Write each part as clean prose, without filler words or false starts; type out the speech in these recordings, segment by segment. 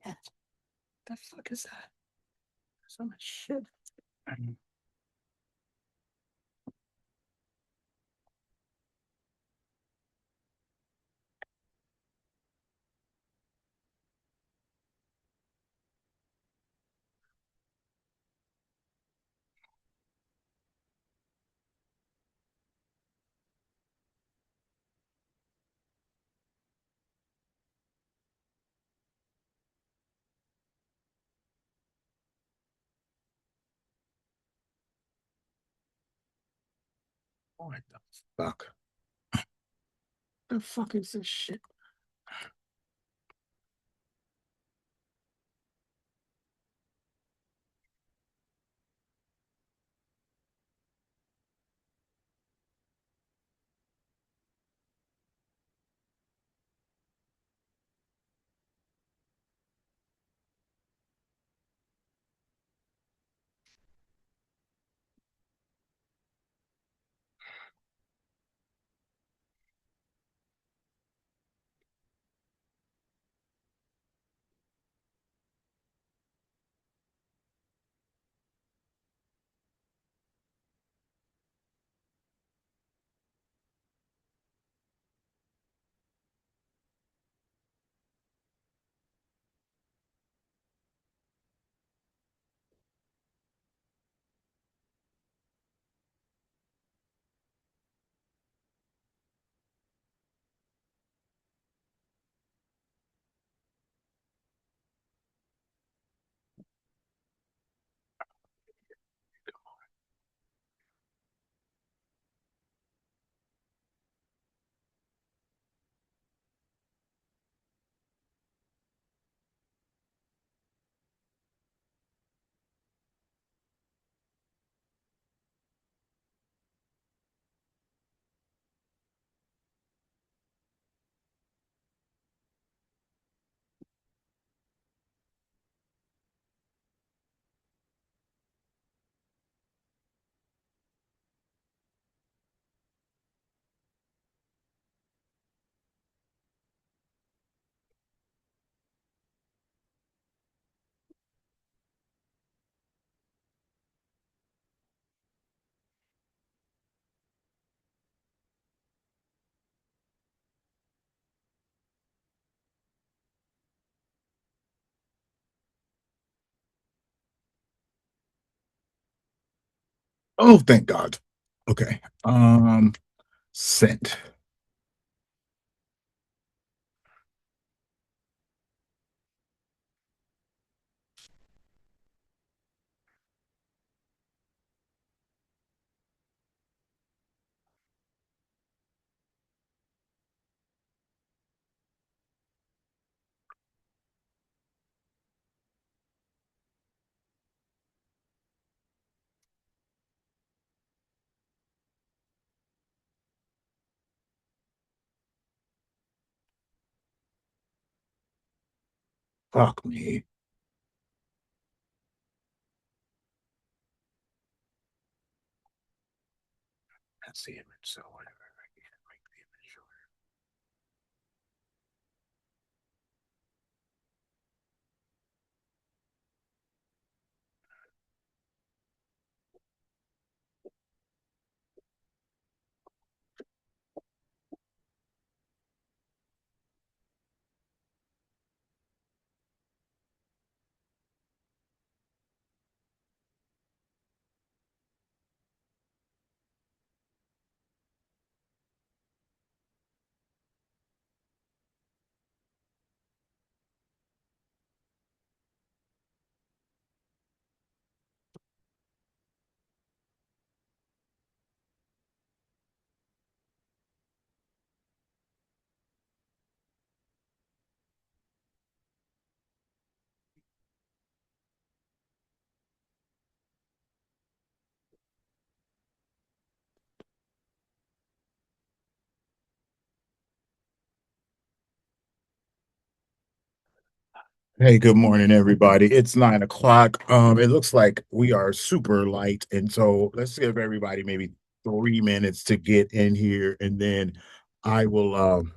Yeah. The fuck is that? So much shit. What the fuck? The fuck is this shit? Oh, thank God. Okay. Sent. Fuck me. That's the image, so whatever. I can't make the image shorter. Hey, good morning, everybody. It's 9 o'clock. It looks like we are super light, and so let's give everybody maybe 3 minutes to get in here, and then I will.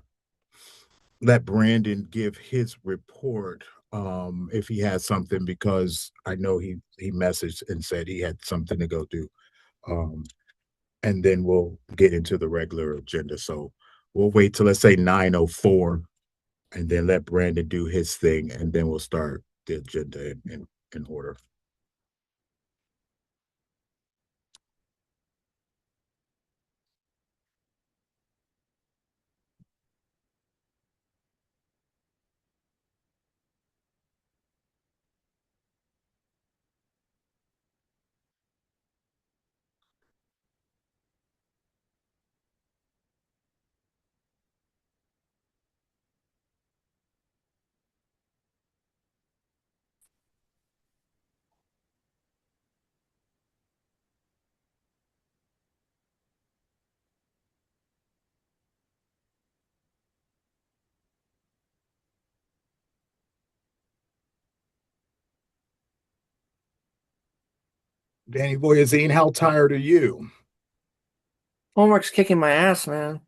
let Brandon give his report if he has something, because I know he messaged and said he had something to go do. Um and then we'll get into the regular agenda. So we'll wait till, let's say, 9:04, and then let Brandon do his thing, and then we'll start the agenda in order. Danny Boyazine, how tired are you? Homework's kicking my ass, man.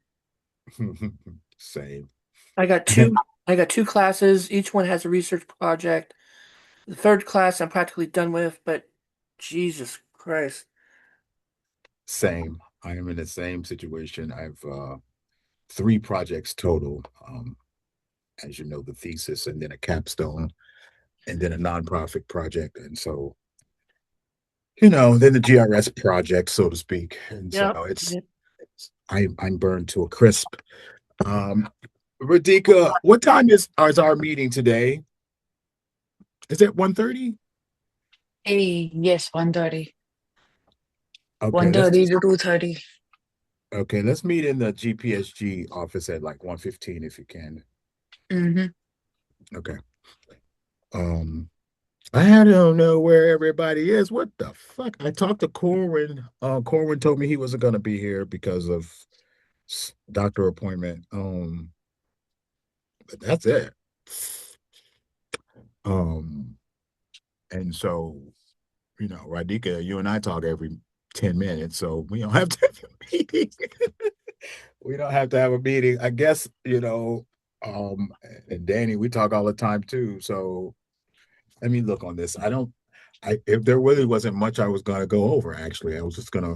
Same. I got two I got two classes. Each one has a research project. The third class I'm practically done with, but Jesus Christ. Same. I am in the same situation. I've three projects total. As you know, the thesis, and then a capstone, and then a nonprofit project. And so, then the GRS project, so to speak. And so Yep. I'm burned to a crisp. Radhika, what time is our meeting today? Is it 1:30? Hey, yes, 1:30. Okay, let's 1:30 just to 2:30. okay, let's meet in the GPSG office at like 1:15 if you can. Mm-hmm. Okay. Um, I don't know where everybody is. What the fuck? I talked to Corwin. Corwin told me he wasn't gonna be here because of doctor appointment. But that's it. Um, and so, Radhika, you and I talk every 10 minutes, so we don't have to have a meeting. We don't have to have a meeting. I guess, um, and Danny, we talk all the time too. So let me look on this. If there really wasn't much I was gonna go over, actually, I was just gonna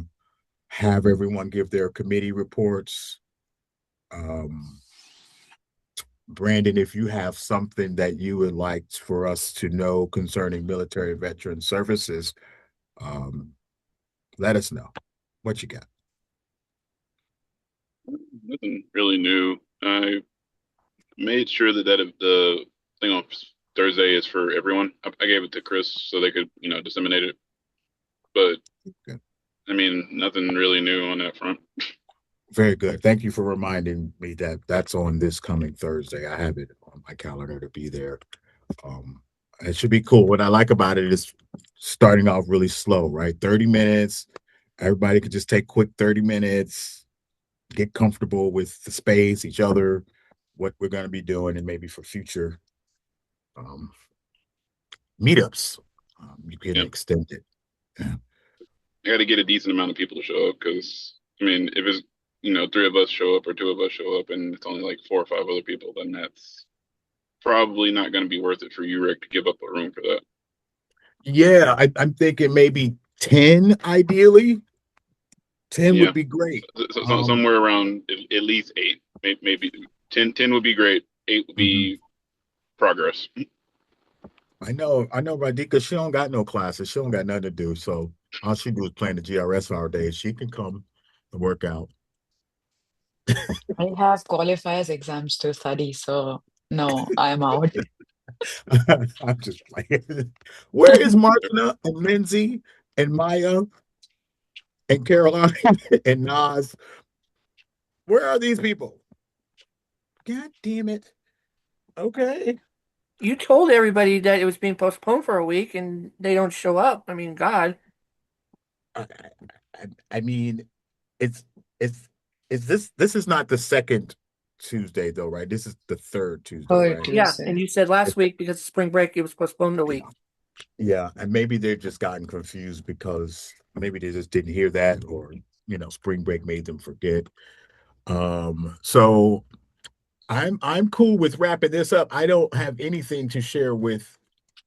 have everyone give their committee reports. Um, Brandon, if you have something that you would like for us to know concerning military veteran services, um, let us know. What you got? Nothing really new. I made sure that if the thing on Thursday is for everyone. I gave it to Chris so they could, disseminate it. But Good. I mean, nothing really new on that front. Very good. Thank you for reminding me that that's on this coming Thursday. I have it on my calendar to be there. Um, it should be cool. What I like about it is starting off really slow, right? 30 minutes. Everybody could just take quick 30 minutes, get comfortable with the space, each other, what we're going to be doing, and maybe for future um, meetups, you can Yeah, extend it. Yeah. I got to get a decent amount of people to show up because I mean, if it's three of us show up or two of us show up and it's only like four or five other people, then that's probably not going to be worth it for you, Rick, to give up a room for that. Yeah, I'm thinking maybe 10 ideally. 10 would Yeah, be great. so somewhere around at least eight, maybe 10 would be great. Eight would Mhm. be progress. I know Radhika, she don't got no classes. She don't got nothing to do. So all she do is playing the GRS all day. She can come and work out. I have qualifiers exams to study, so no, I'm out. I'm just playing. Where is Martina and Lindsay and Maya and Caroline and Nas? Where are these people? God damn it. Okay. You told everybody that it was being postponed for a week and they don't show up. I mean, God. I, I mean, it's it's this is not the second Tuesday though, right? This is the third Tuesday, Oh, right? Yeah, and Tuesday. you said last week because of spring break it was postponed a week. Yeah, and maybe they've just gotten confused because maybe they just didn't hear that, or spring break made them forget. So I'm cool with wrapping this up. I don't have anything to share with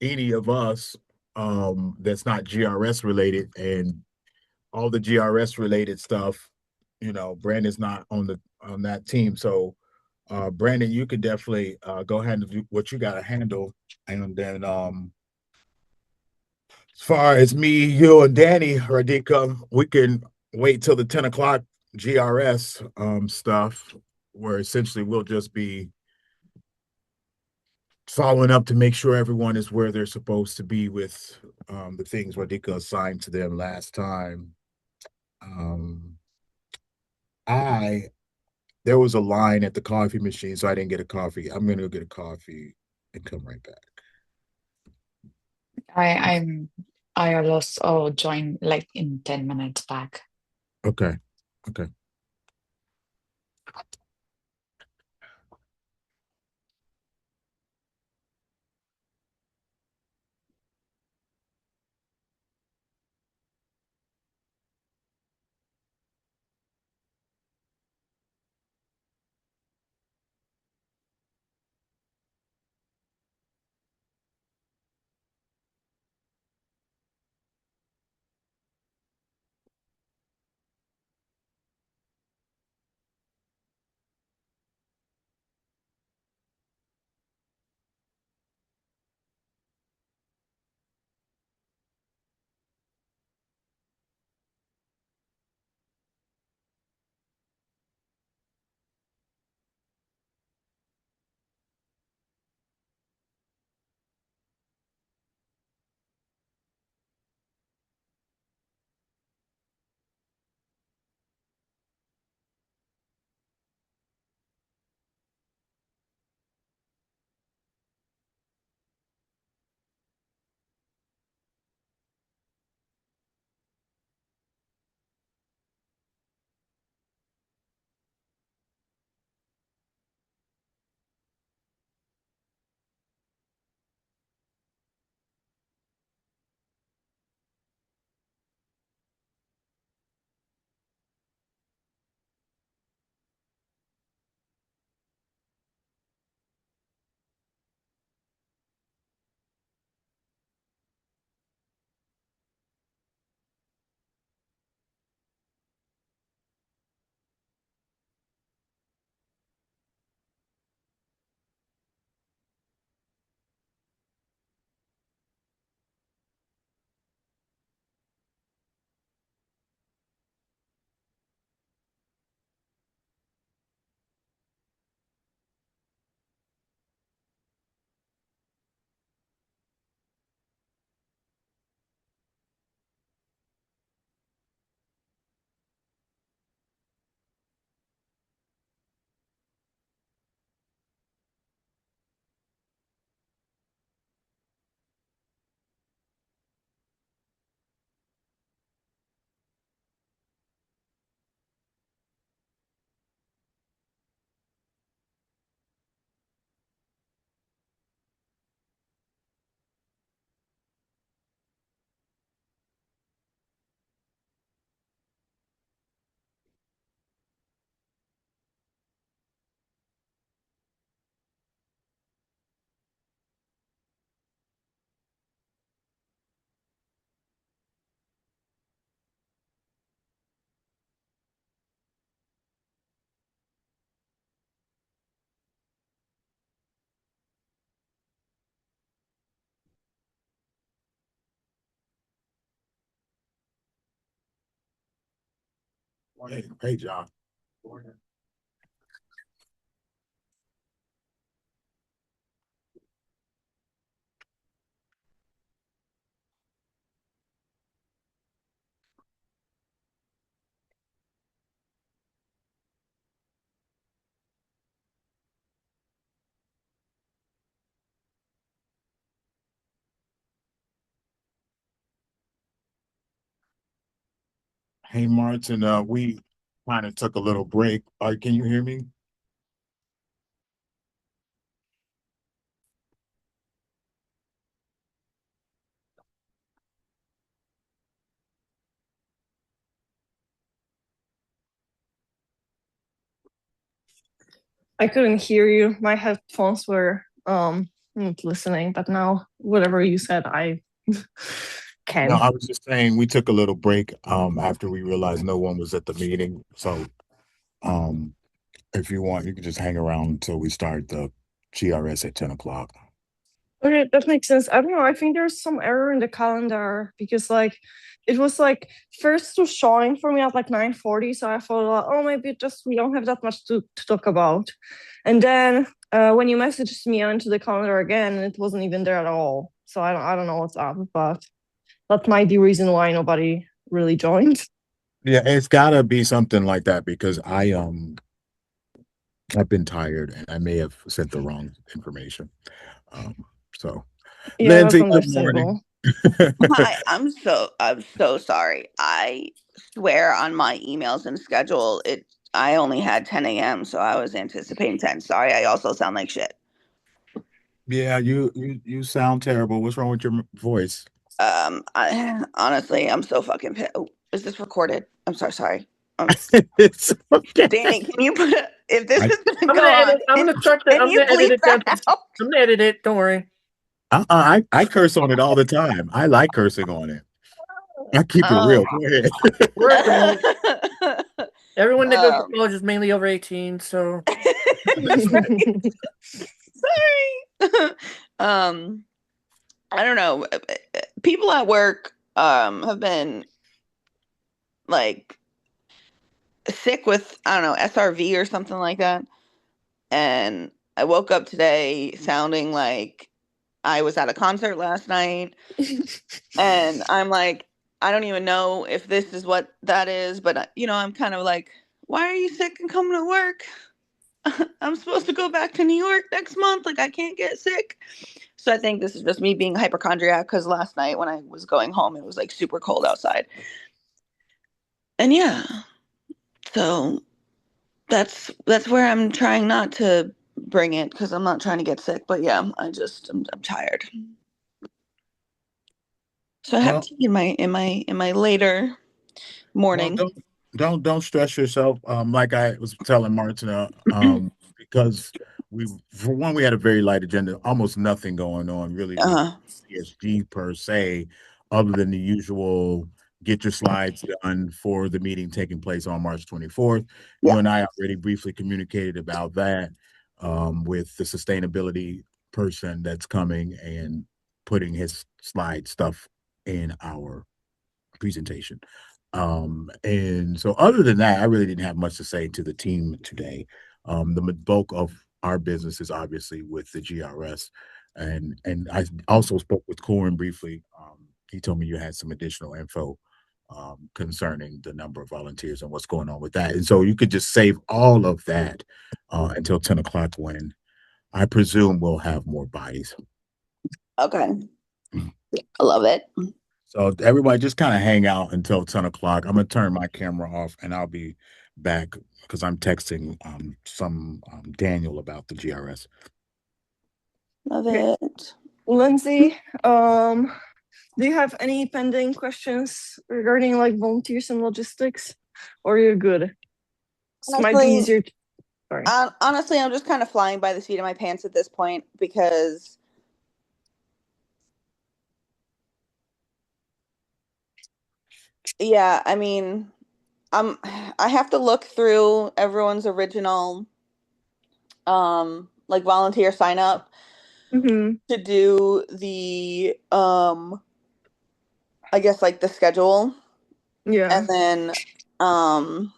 any of us that's not GRS related, and all the GRS related stuff, Brandon's not on that team. So Brandon, you could definitely go ahead and do what you gotta handle. And then as far as me, you and Danny Radika, we can wait till the 10 o'clock GRS stuff, where essentially we'll just be following up to make sure everyone is where they're supposed to be with the things Radika assigned to them last time. Um, I There was a line at the coffee machine, so I didn't get a coffee. I'm gonna go get a coffee and come right back. I I'm I also join like in 10 minutes back. Okay. Okay. Hey, John. Hey, Martin. We kind of took a little break. Can you hear me? I couldn't hear you. My headphones were not listening, but now whatever you said, I No, can. I was just saying we took a little break after we realized no one was at the meeting. So um if you want, you can just hang around until we start the GRS at 10 o'clock. Okay, that makes sense. I don't know. I think there's some error in the calendar because like it was like first was showing for me at like 9:40, so I thought, like, oh, maybe just we don't have that much to talk about. And then when you messaged me onto the calendar again, it wasn't even there at all. So I don't know what's up, but that might be reason why nobody really joined. Yeah, it's gotta be something like that because I've been tired and I may have sent the wrong information. Um, so Yeah, that's Lindsay, good morning. understandable. Hi, I'm so sorry. I swear on my emails and schedule, I only had 10 a.m., so I was anticipating 10. Sorry, I also sound like shit. Yeah, you sound terrible. What's wrong with your voice? Honestly, I'm so fucking pissed. Oh, is this recorded? I'm so sorry. It's okay. Danny, can you put if this I, is gonna I'm go gonna on, edit. I'm gonna start the. can I'm you gonna edit bleep it that down. out? I'm gonna edit it. Don't worry. I curse on it all the time. I like cursing on it. I keep it real. Go ahead. We're adults. Everyone that goes to Um, college is mainly over 18, so sorry. I don't know. People at work have been like sick with, I don't know, SRV or something like that. And I woke up today sounding like I was at a concert last night. And I'm like, I don't even know if this is what that is, but I'm kind of like, why are you sick and coming to work? I'm supposed to go back to New York next month. Like, I can't get sick. So I think this is just me being hypochondriac because last night when I was going home, it was like super cold outside. And yeah, so that's where I'm trying not to bring it because I'm not trying to get sick. But yeah, I'm tired. So I have Well, tea in my later well, morning. don't stress yourself. Like I was telling Martina, because we for one we had a very light agenda, almost nothing going on really with Uh-huh. PSG per se, other than the usual get your slides done for the meeting taking place on March 24th. You Yeah. and I already briefly communicated about that with the sustainability person that's coming and putting his slide stuff in our presentation. And so other than that, I really didn't have much to say to the team today. The bulk of our business is obviously with the GRS. And I also spoke with Corin briefly. He told me you had some additional info concerning the number of volunteers and what's going on with that. And so you could just save all of that until 10 o'clock when I presume we'll have more bodies. Okay. I love it. So everybody just kind of hang out until 10 o'clock. I'm gonna turn my camera off and I'll be back because I'm texting some Daniel about the GRS. Love Okay. it. Lindsay, do you have any pending questions regarding like volunteers and logistics, or you're good? This might be Honestly, easier. Sorry. honestly, I'm just kind of flying by the seat of my pants at this point because yeah, I mean, I have to look through everyone's original like volunteer sign up Mm-hmm. to do the I guess like the schedule, Yeah. and then um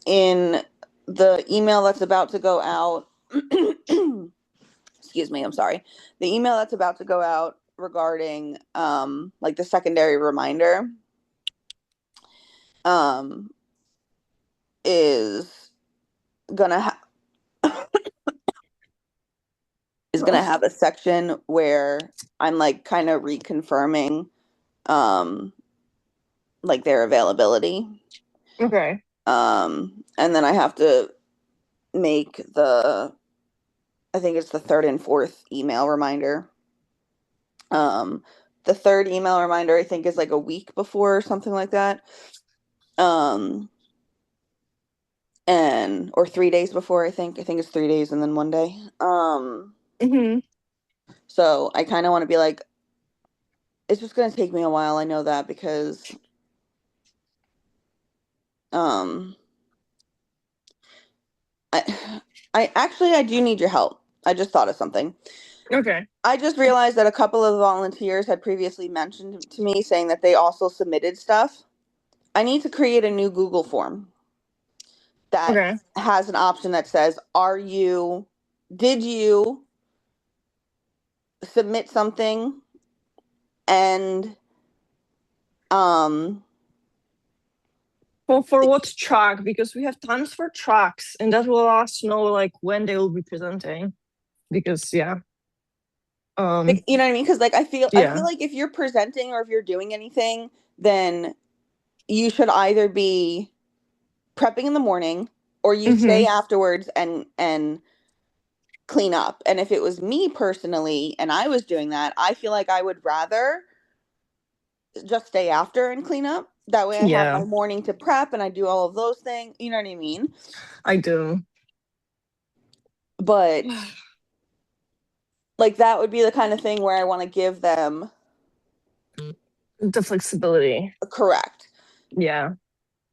in the email that's about to go out excuse me, I'm sorry. The email that's about to go out regarding like the secondary reminder um is gonna is Oh, gonna have a section where I'm like kind of reconfirming um like their availability. okay. And then I have to make I think it's the third and fourth email reminder. Um, the third email reminder I think is like a week before or something like that. Um, or 3 days before, I think it's 3 days and then one day. Mm-hmm. So I kind of want to be like, it's just going to take me a while. I know that because um I I do need your help. I just thought of something. Okay. I just realized that a couple of volunteers had previously mentioned to me saying that they also submitted stuff. I need to create a new Google form that Okay. has an option that says, did you submit something and um Well, for what track? Because we have times for tracks, and that will allow us to know like when they will be presenting. Because yeah. you know what I mean? Because like I feel Yeah. like if you're presenting or if you're doing anything, then you should either be prepping in the morning or you stay Mm-hmm. afterwards and clean up. And if it was me personally and I was doing that, I feel like I would rather just stay after and clean up. That way I have Yeah, my morning to prep and I do all of those things. You know what I mean? I do. But like that would be the kind of thing where I want to give them The flexibility. correct. Yeah,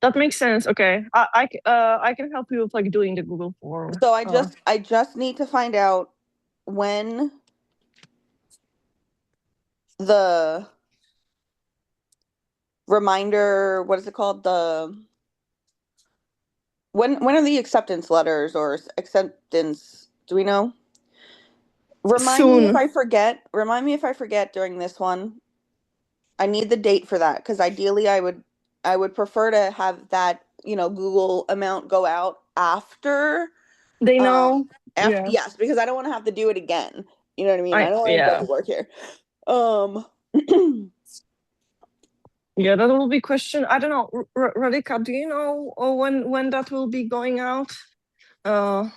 that makes sense. Okay, I can help you with like doing the Google form. So I just need to find out when the reminder, what is it called? When are the acceptance letters or acceptance? Do we know? Remind me if Soon. I forget. Remind me if I forget during this one. I need the date for that because ideally I would prefer to have that, Google amount go out after They um know. after Yeah, yes, because I don't want to have to do it again. You know what I mean? I don't want to yeah. double work here. Um Yeah, that will be question. I don't know, Radhika, do you know when that will be going out? Uh,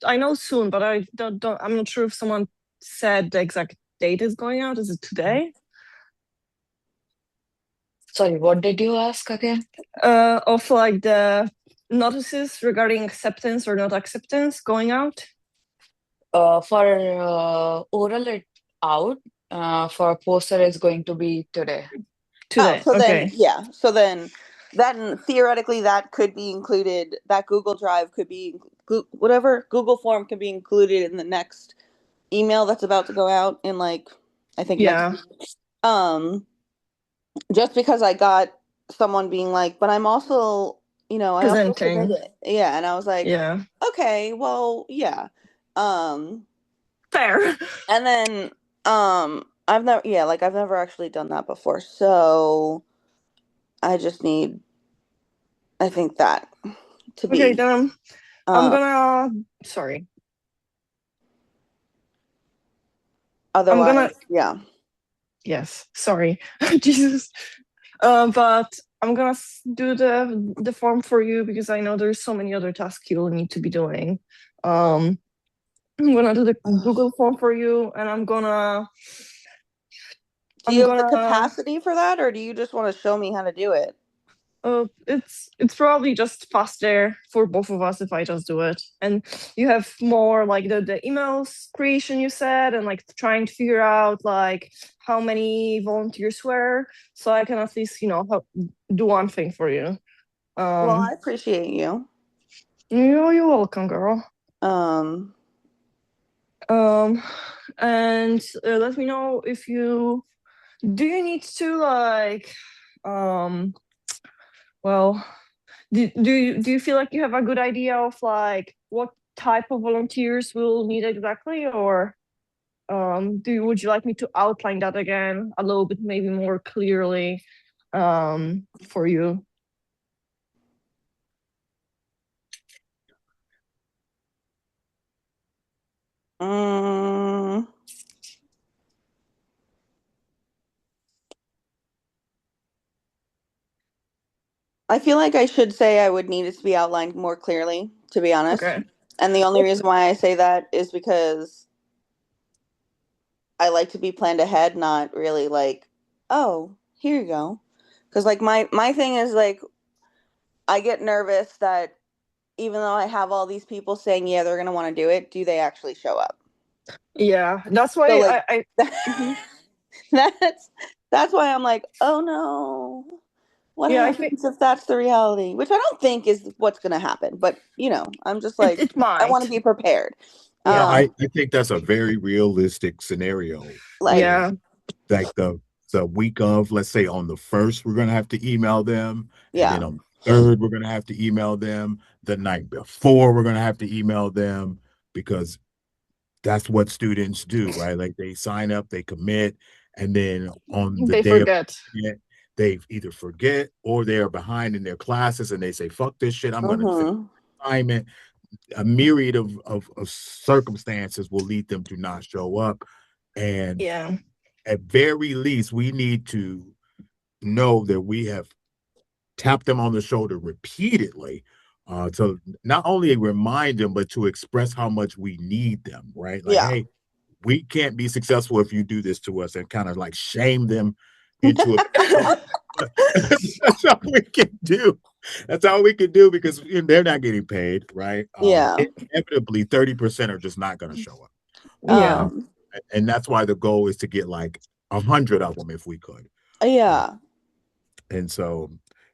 I know soon, but I don't. I'm not sure if someone said the exact date is going out. Is it today? Sorry, what did you ask again? Of like the notices regarding acceptance or not acceptance going out For oral it out. For poster is going to be today. oh, today. so then Okay. yeah. So then theoretically that could be included, that Google Drive could be whatever Google form could be included in the next email that's about to go out in like I think next Yeah. week. Um just because I got someone being like, but I'm also, I also submit Presenting. it. Yeah. And I was like, Yeah. okay, well, yeah. Um, Fair. and then, I've never actually done that before. So I just need, I think that to Okay, be, then I'm um, gonna sorry. I'm gonna otherwise, yeah. yes, sorry. Jesus. But I'm gonna do the form for you because I know there's so many other tasks you'll need to be doing. Um I'm gonna do the Google form for you and Do I'm you have the gonna capacity for that or do you just want to show me how to do it? it's probably just faster for both of us if I just do it. And you have more like the emails creation you said and like trying to figure out like how many volunteers were, so I can at least help do one thing for you. Well, I Um, appreciate you. you're welcome, girl. Um, Um, and let me know if you do you need to like um well do you feel like you have a good idea of like what type of volunteers we'll need exactly, or would you like me to outline that again a little bit maybe more clearly for you? mm, I feel like I should say I would need it to be outlined more clearly, to be honest. Okay. And the only reason why I say that is because I like to be planned ahead, not really like, oh, here you go. Because like my thing is like I get nervous that even though I have all these people saying, yeah, they're going to want to do it, do they actually show up? Yeah, that's why So like Mhm. that's why I'm like, oh no, what Yeah, I think happens if that's the reality? Which I don't think is what's going to happen, but I'm just like, it I want to might. be prepared. Yeah. I think that's a very realistic scenario Like, where Yeah. like the week of, let's say on the first, we're gonna have to email them, and then yeah, on the third, we're gonna have to email them. The night before, we're gonna have to email them because that's what students do, right? Like they sign up, they commit, and then on the They day of forget. it, they either forget or they are behind in their classes and they say, fuck this shit, I'm gonna finish mm-hmm. assignment. A myriad of circumstances will lead them to not show up. And Yeah. at very least, we need to know that we have tapped them on the shoulder repeatedly to not only remind them, but to express how much we need them, right? Like, Yeah. hey, we can't be successful if you do this to us, and kind of like shame them into a that's all we can do. That's all we can do because they're not getting paid, right? Yeah. Inevitably, 30% are just not going to show up. Yeah. Um, And that's why the goal is to get like 100 of them if we could. yeah. And so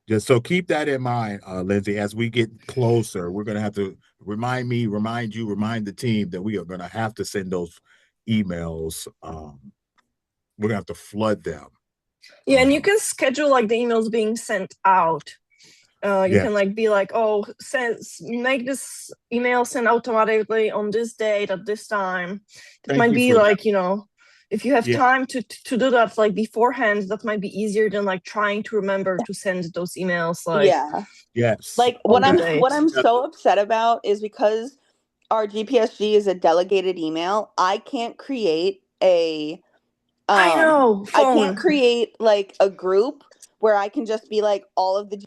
just so keep that in mind, Lindsay, as we get closer, we're going to have to remind me, remind you, remind the team that we are going to have to send those emails. We're going to have to flood them. Yeah, and you can schedule like the emails being sent out. You Yeah. can like be like, oh, make this email send automatically on this date at this time. It Thank might you be for that. like, if you have Yeah. time to do that like beforehand, that might be easier than like trying to remember to send those emails like Yeah. Yes. Like on what the I'm date. so upset about is because our GPSG is a delegated email, I can't create a I know, I can't phone. create like a group where I can just be like all of the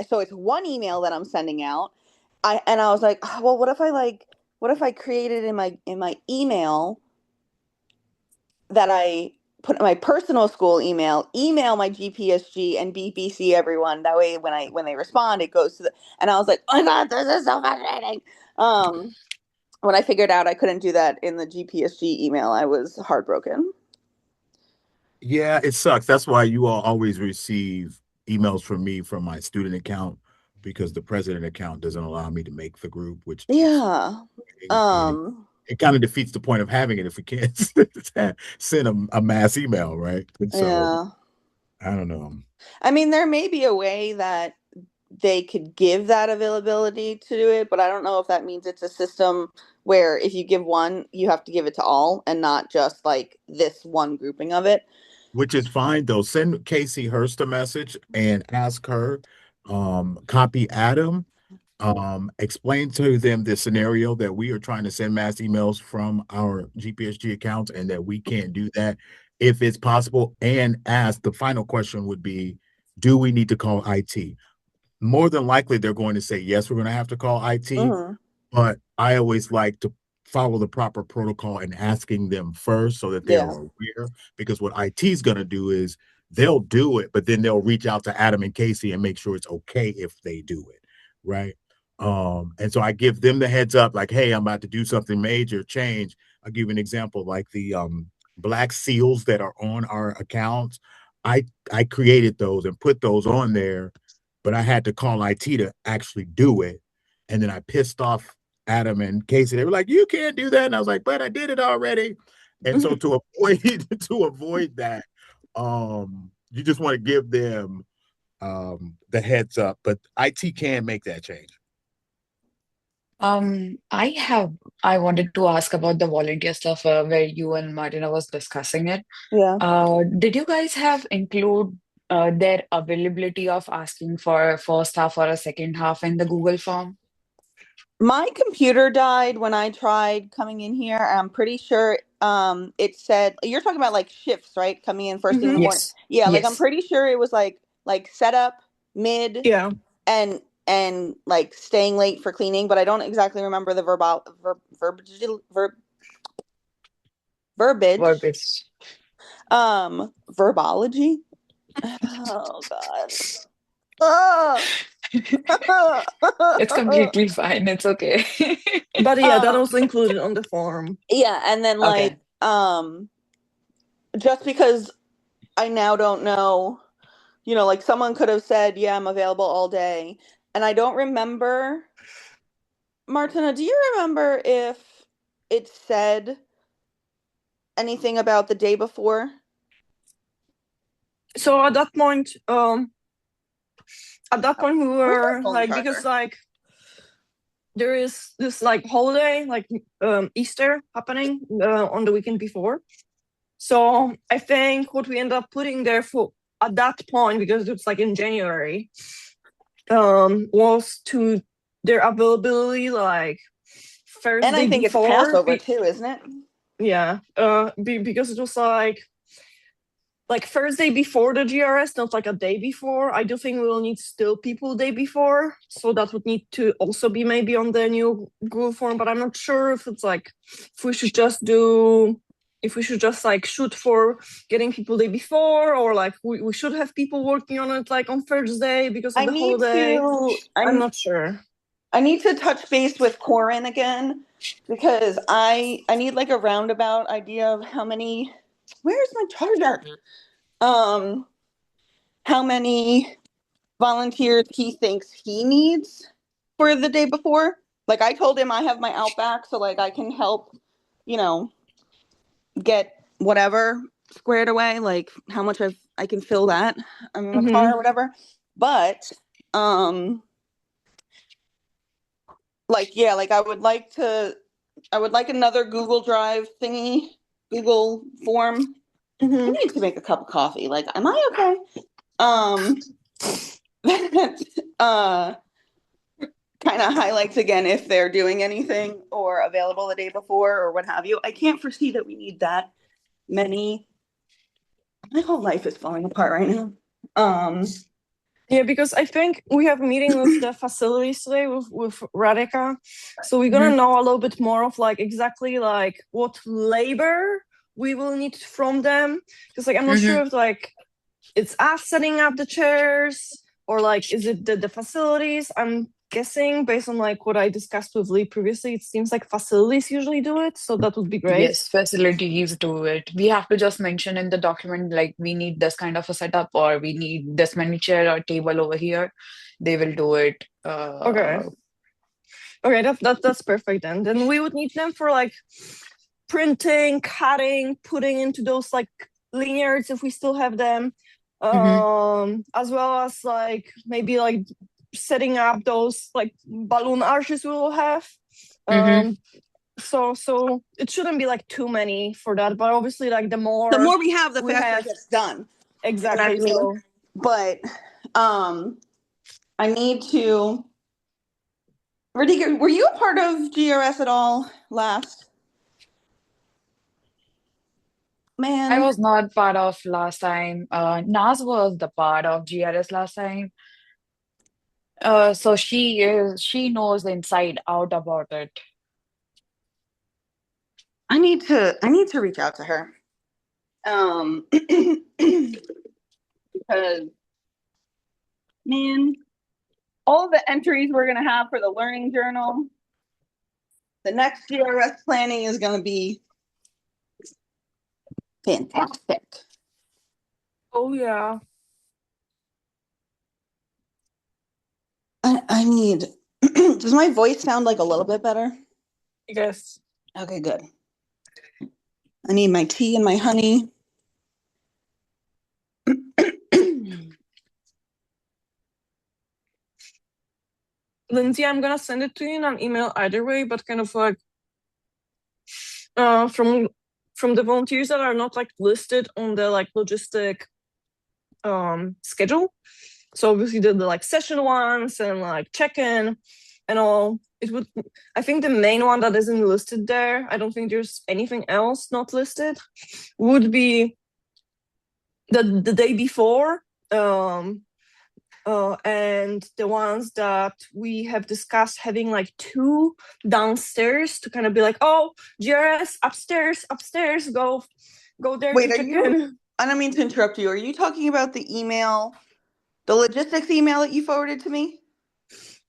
so it's one email that I'm sending out. I was like, oh, well, what if I created in my email that I put in my personal school email my GPSG and BBC everyone. That way when they respond, it goes to and I was like, oh my God, this is so frustrating. When I figured out I couldn't do that in the GPSG email, I was heartbroken. Yeah, it sucks. That's why you all always receive emails from me from my student account because the president account doesn't allow me to make the group, which is Yeah. it kind of defeats the point of having it if we can't send a mass email, right? And so Yeah. I don't know. I mean, there may be a way that they could give that availability to do it, but I don't know if that means it's a system where if you give one, you have to give it to all and not just like this one grouping of it. Which is fine though. Send Casey Hurst a message and ask her, copy Adam, explain to them the scenario that we are trying to send mass emails from our GPSG accounts and that we can't do that if it's possible. And ask the final question would be, do we need to call IT? More than likely, they're going to say, yes, we're going to have to call IT. Mm-hmm. But I always like to follow the proper protocol and asking them first so that they're Yeah. aware. Because what IT is going to do is they'll do it, but then they'll reach out to Adam and Casey and make sure it's okay if they do it. Right. And so I give them the heads up, like, hey, I'm about to do something major change. I'll give you an example, like the black seals that are on our accounts. I created those and put those on there, but I had to call IT to actually do it. And then I pissed off Adam and Casey. They were like, "You can't do that," and I was like, "But I did it already." And so to avoid that, you just want to give them the heads up. But IT can make that change. I wanted to ask about the volunteer stuff where you and Martina was discussing it. Yeah. Did you guys have include their availability of asking for a first half or a second half in the Google form? My computer died when I tried coming in here. I'm pretty sure it said you're talking about like shifts, right? Coming in first thing in the morning. Yes. Yeah, like I'm Yes. pretty sure it was like setup, mid, Yeah. and like staying late for cleaning, but I don't exactly remember the verbiage. Verbiage. Verbology. Oh God. Oh. It's completely fine. It's okay. But yeah, that was included on the form. Yeah, and then Okay. just because I now don't know, like someone could have said, yeah, I'm available all day. And I don't remember, Martina, do you remember if it said anything about the day before? So at that point, we were phone like, because charger? like there is this like holiday, like Easter happening on the weekend before. So I think what we ended up putting there for at that point, because it's like in January, was to their availability like Thursday And I think before. it's Passover too, isn't it? Yeah, because it was like Thursday before the GRS, not like a day before. I do think we will need still people day before, so that would need to also be maybe on the new Google form. But I'm not sure if it's like if we should just like shoot for getting people day before, or like we should have people working on it like on Thursday because of the holiday. I'm not sure. I need to touch base with Corin again because I need like a roundabout idea of how many. Where's my charger? How many volunteers he thinks he needs for the day before. Like I told him I have my Outback, so like I can help, get whatever squared away, like how much I can fill that in the car or whatever. But like yeah, like I would like another Google Drive thingy, Google form. I need to make a cup of coffee. Like, am I okay? Kind of highlights again if they're doing anything or available the day before or what have you. I can't foresee that we need that many. My whole life is falling apart right now. Yeah, because I think we have a meeting with the facilities today with Radika. So we're gonna know a little bit more of like exactly like what labor we will need from them. Because like I'm not sure if like it's us setting up the chairs or like is it the facilities? I'm guessing based on like what I discussed with Lee previously, it seems like facilities usually do it, so that would be great. Yes, facilities do it. We have to just mention in the document like we need this kind of a setup or we need this many chair or table over here. They will do it. Okay, that's perfect then. Then we would need them for like printing, cutting, putting into those like linears if we still have them, as well as like maybe like setting up those like balloon arches we will have. So it shouldn't be like too many for that, but obviously like the more we have, the faster it gets done. Exactly. You know what I mean? But I need to. Radika, were you a part of GRS at all last? Man, I was not part of last time. Naz was the part of GRS last time. So she knows inside out about it. I need to reach out to her. Because man, all the entries we're gonna have for the learning journal, the next GRS planning is gonna be fantastic. Oh yeah. I need. Does my voice sound like a little bit better? Yes. Okay, good. I need my tea and my honey. Lindsay, I'm gonna send it to you in an email either way, but kind of like from the volunteers that are not like listed on the like logistic schedule. So obviously the like session ones and like check-in and all. I think the main one that isn't listed there, I don't think there's anything else not listed, would be the day before. And the ones that we have discussed having like 2 downstairs to kind of be like, oh, GRS upstairs, go there. Wait, to check in. I don't mean to interrupt you. Are you talking about the email, the logistics email that you forwarded to me?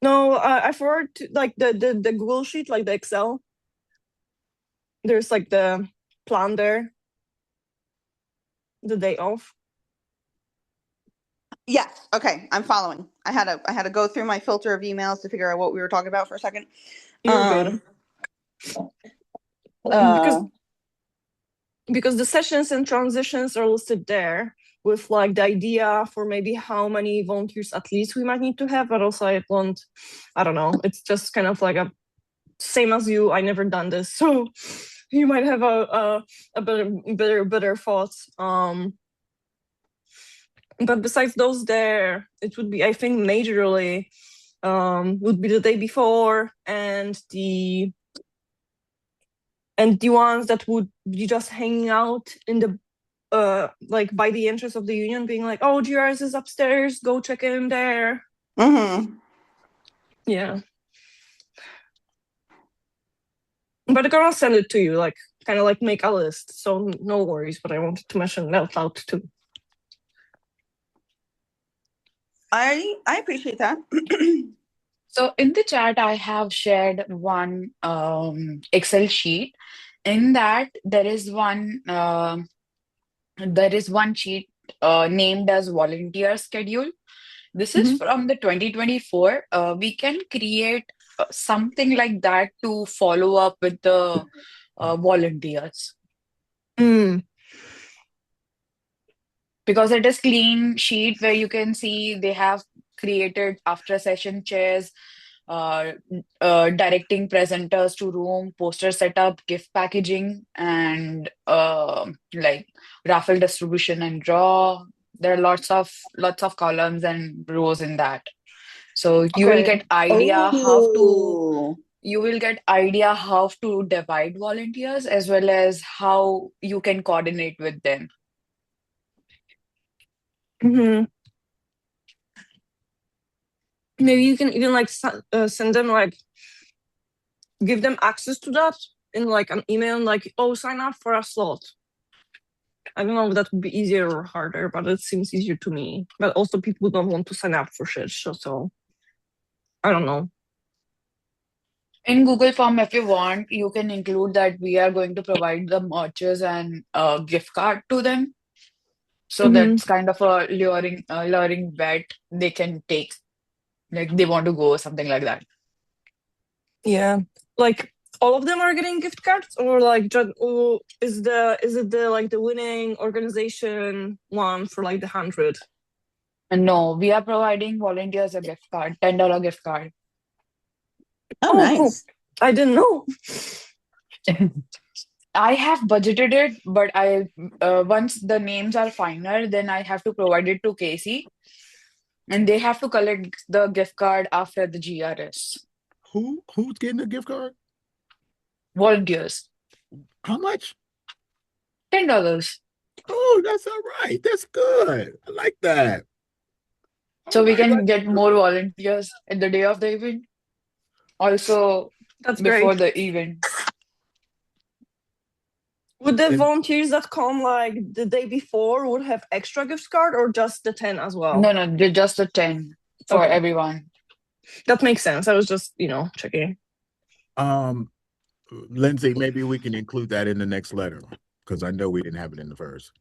No, I forward to like the Google sheet, like the Excel. There's like the plan there, the day off. Yes. Okay. I'm following. I had to go through my filter of emails to figure out what we were talking about for a second. You're good. Uh, Because the sessions and transitions are listed there with like the idea for maybe how many volunteers at least we might need to have, but also I don't know. It's just kind of like a same as you. I never done this, so you might have a better thoughts. But besides those there, it would be, I think, majorly would be the day before and the ones that would be just hanging out in the like by the entrance of the union, being like, oh, GRS is upstairs, go check in there. mm-hmm. Yeah. But I'm gonna send it to you, like kind of like make a list. So no worries, but I wanted to mention that out too. I appreciate that. So in the chat, I have shared one Excel sheet. In that, there is one sheet named as volunteer schedule. This is from the 2024. We can create something like that to follow up with the volunteers Mm. because it is clean sheet where you can see they have created after session chairs, directing presenters to room, poster setup, gift packaging, and like raffle distribution and draw. There are lots of columns and rows in that. So you will Okay. get idea how to Oh. you will get idea how to divide volunteers as well as how you can coordinate with them. Mm-hmm. Maybe you can even like send them like give them access to that in like an email, like, oh, sign up for a slot. I don't know if that would be easier or harder, but it seems easier to me. But also people don't want to sign up for shit, so I don't know. In Google Form, if you want, you can include that we are going to provide the merches and a gift card to them. So that's kind of a luring bet they can take, like they want to go or something like that. Yeah, like all of them are getting gift cards, or like is it the like the winning organization one for like the 100? And no, we are providing volunteers a gift card, $10 gift card. Oh, nice. I didn't know. I have budgeted it, but I once the names are final, then I have to provide it to Casey, and they have to collect the gift card after the GRS. Who's getting a gift card? Volunteers, How much? $10. Oh, that's all right. That's good. I like that. So All we right, can get more volunteers at the day of the event, also That's before great. the event. Would the And- volunteers that come like the day before would have extra gift card or just the 10 as well? No, they're just a 10 for Okay. everyone. That makes sense. I was just, checking. Lindsay, maybe we can include that in the next letter because I know we didn't have it in the first.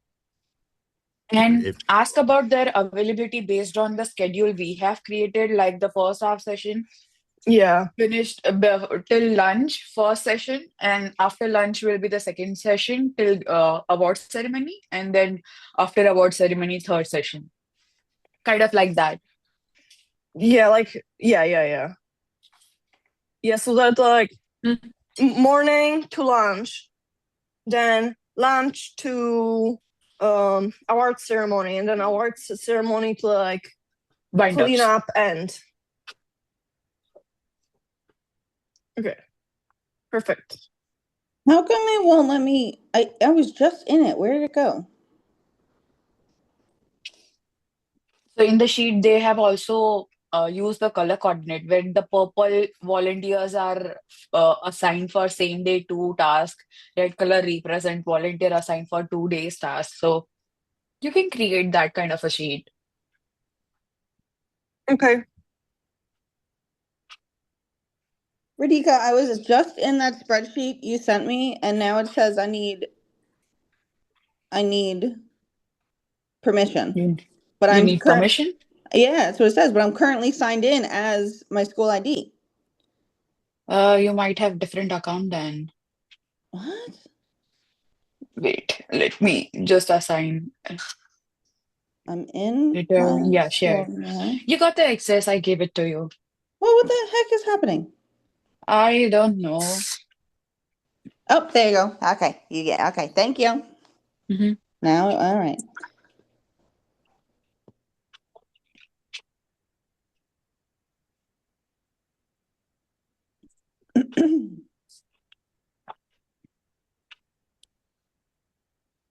And ask about their availability based on the schedule we have created, like the first half session Yeah. finished till lunch, first session, and after lunch will be the second session till award ceremony, and then after award ceremony, third session. Kind of like that. Yeah, like yeah. Yeah, so that like morning to lunch, then lunch to award ceremony, and then awards ceremony to like clean up and okay. Perfect. How come it won't let me? I was just in it. Where did it go? So in the sheet, they have also used the color coordinate where the purple volunteers are assigned for same day 2 tasks. Red color represent volunteer assigned for 2 days task. So you can create that kind of a sheet. Okay. Radhika, I was just in that spreadsheet you sent me, and now it says I need permission. You, But you I'm need permission? Yeah, that's what it says. But I'm currently signed in as my school ID. You might have different account then. What? Wait, let me just assign. I'm in Return. my Yeah, school share. now. You got the access. I gave it to you. Well, what the heck is happening? I don't know. Oh, there you go. Okay, you get. Okay, thank you. Mhm. Now, all right.